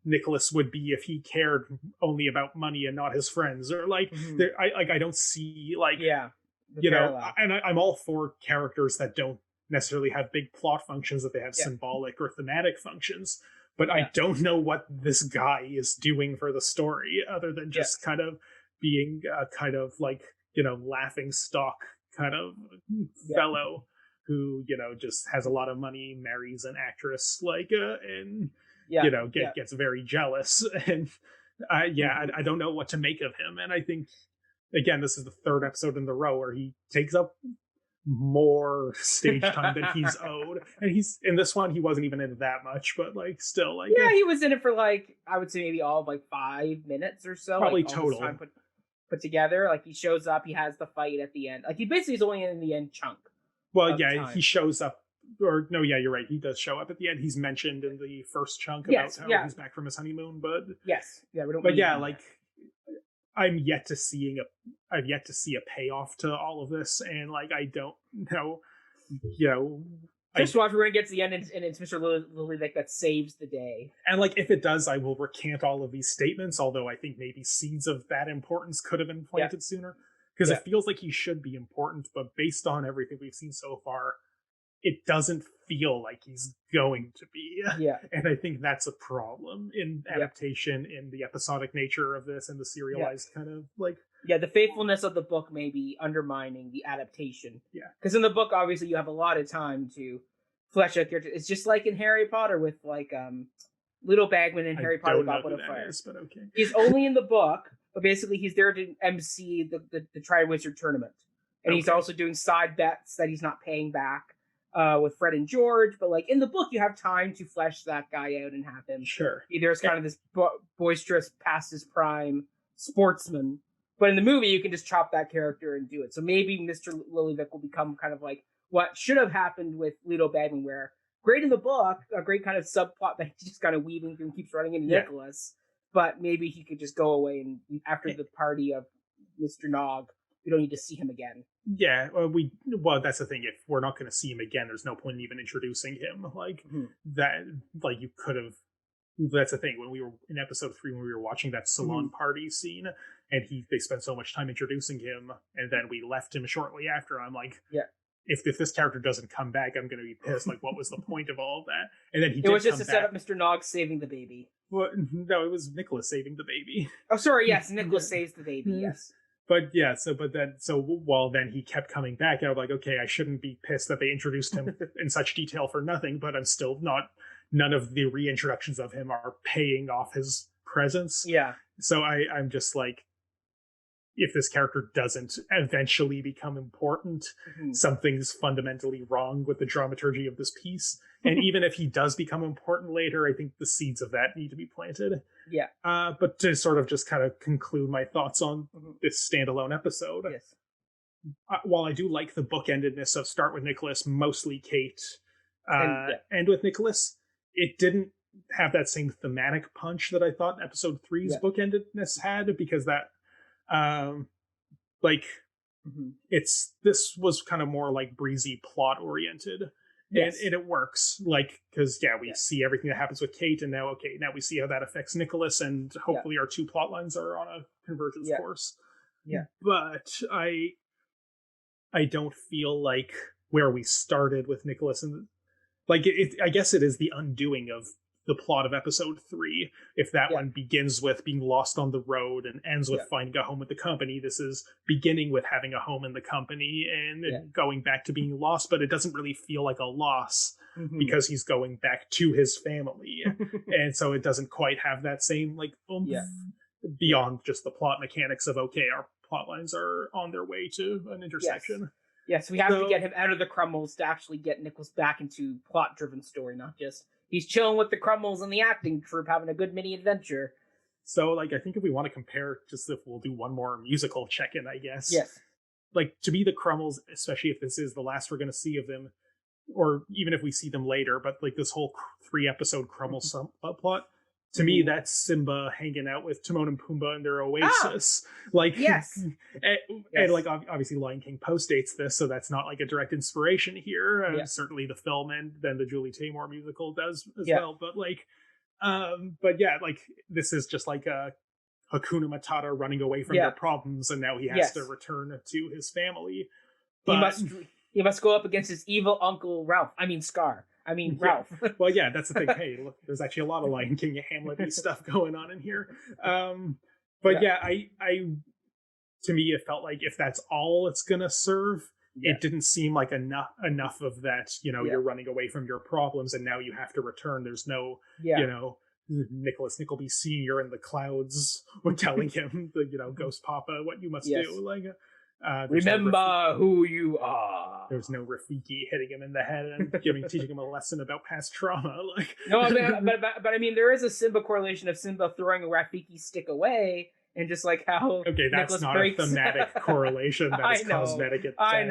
B: Nicholas would be if he cared only about money and not his friends, or like I don't see like and I'm all for characters that don't necessarily have big plot functions, that they have symbolic or thematic functions, but I don't know what this guy is doing for the story other than just kind of being kind of like, laughing stock kind of fellow who, just has a lot of money, marries an actress and gets very jealous. And I don't know what to make of him. And I think, again, this is the third episode in the row where he takes up more stage time than he's owed. And he's in this one, he wasn't even in it that much, but like still like
A: he was in it for like, I would say maybe all of like 5 minutes or so,
B: probably
A: like,
B: total
A: time put together. Like he shows up, he has the fight at the end, like he basically is only in the end chunk.
B: Well, he shows up, or no, you're right, he does show up at the end. He's mentioned in the first chunk about how he's back from his honeymoon, but I've yet to see a payoff to all of this, and like I don't know,
A: just watch when it gets to the end, and it's Mr. Lilyvick that saves the day.
B: And like if it does, I will recant all of these statements. Although I think maybe seeds of that importance could have been planted sooner, because it feels like he should be important, but based on everything we've seen so far, it doesn't feel like he's going to be.
A: Yeah.
B: And I think that's a problem in adaptation, in the episodic nature of this, and the serialized kind of like...
A: Yeah, the faithfulness of the book may be undermining the adaptation.
B: Yeah.
A: Because in the book, obviously, you have a lot of time to flesh out characters. It's just like in Harry Potter with, like, Little Bagman and Harry Potter Goblet of Fire.
B: But okay.
A: He's only in the book, but basically he's there to MC the Tri-Wizard tournament. And he's also doing side bets that he's not paying back. With Fred and George, but like in the book, you have time to flesh that guy out and have him.
B: Sure.
A: There's kind of this boisterous, past his prime sportsman, but in the movie, you can just chop that character and do it. So maybe Mr. Lilyvick will become kind of like what should have happened with Ludo Bagman, where great in the book, a great kind of subplot that he's just kind of weaving through and keeps running into Nicholas, but maybe he could just go away and after the party of Mr. Nog, we don't need to see him again.
B: Yeah, well, that's the thing. If we're not going to see him again, there's no point in even introducing him. Like that, like you could have. That's the thing. When we were in episode 3, when we were watching that salon party scene, and they spent so much time introducing him, and then we left him shortly after. I'm like, if this character doesn't come back, I'm going to be pissed. Like, what was the point of all of that? And then
A: it was just to set up Mr. Nog saving the baby.
B: Well, no, it was Nicholas saving the baby.
A: Oh, sorry. Yes, Nicholas saves the baby. Yes.
B: But yeah, then he kept coming back, and I was like, okay, I shouldn't be pissed that they introduced him in such detail for nothing, but I'm still none of the reintroductions of him are paying off his presence.
A: Yeah.
B: So I'm just like, if this character doesn't eventually become important, something's fundamentally wrong with the dramaturgy of this piece. And even if he does become important later, I think the seeds of that need to be planted.
A: Yeah.
B: But to sort of just kind of conclude my thoughts on this standalone episode, while I do like the bookendedness of start with Nicholas, mostly Kate, end with Nicholas, it didn't have that same thematic punch that I thought episode 3's bookendedness had, because that this was kind of more like breezy plot oriented. And it works, like, because we see everything that happens with Kate, and now we see how that affects Nicholas, and hopefully our 2 plot lines are on a convergence course. But I don't feel like where we started with Nicholas, and like I guess it is the undoing of the plot of episode 3. If that one begins with being lost on the road and ends with finding a home with the company, this is beginning with having a home in the company and going back to being lost, but it doesn't really feel like a loss because he's going back to his family. And so it doesn't quite have that same like beyond just the plot mechanics of our plot lines are on their way to an intersection.
A: Yes, we have to get him out of the Crummels to actually get Nicholas back into plot-driven story, not just he's chilling with the Crummels and the acting troupe, having a good mini adventure.
B: So, like, I think if we want to compare, just if we'll do one more musical check-in, I guess.
A: Yes.
B: Like, to me, the Crummels, especially if this is the last we're going to see of them, or even if we see them later, but like this whole 3-episode Crummel subplot, to me, that's Simba hanging out with Timon and Pumbaa in their oasis. Like, and like obviously Lion King postdates this, so that's not like a direct inspiration here. Certainly the film and then the Julie Taymor musical does as well. But like, like this is just like a Hakuna Matata running away from their problems, and now he has to return to his family. But
A: he must go up against his evil uncle Ralph. I mean Scar. I mean, Ralph.
B: Well, yeah, that's the thing. Hey, look, there's actually a lot of Lion King and Hamlet stuff going on in here. But yeah, I to me, it felt like if that's all it's gonna serve, it didn't seem like enough of that. You're running away from your problems, and now you have to return. There's no, Nicholas Nickleby Sr. in the clouds telling him, Ghost Papa, what you must do. Like,
A: remember who you are.
B: There's no Rafiki hitting him in the head and teaching him a lesson about past trauma. Like,
A: no, but I mean, there is a Simba correlation of Simba throwing a Rafiki stick away, and just like how
B: that's
A: Nicholas
B: not
A: breaks.
B: a thematic correlation. That is cosmetic at best.
A: I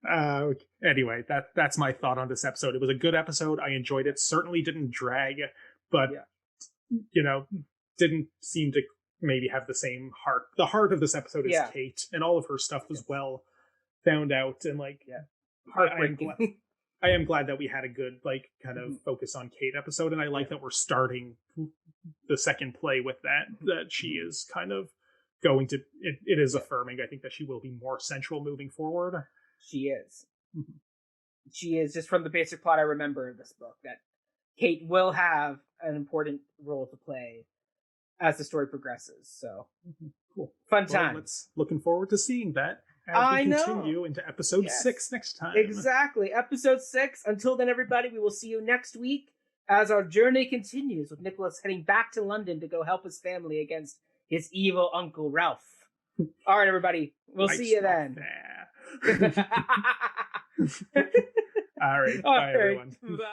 A: know.
B: Anyway, that's my thought on this episode. It was a good episode. I enjoyed it. Certainly didn't drag, but didn't seem to maybe have the same heart. The heart of this episode is Kate, and all of her stuff was well found out, and
A: heartbreaking.
B: I am glad that we had a good kind of focus on Kate episode, and I like that we're starting the second play with that she is kind of going to it is affirming. I think that she will be more central moving forward.
A: She is. She is, just from the basic plot I remember of this book, that Kate will have an important role to play as the story progresses. So
B: cool.
A: Fun time.
B: Looking forward to seeing that as we continue into episode 6 next time.
A: Exactly. Episode 6. Until then, everybody, we will see you next week as our journey continues with Nicholas heading back to London to go help his family against his evil Uncle Ralph. All right, everybody. We'll see you then.
B: All right. Bye, everyone.
A: Bye.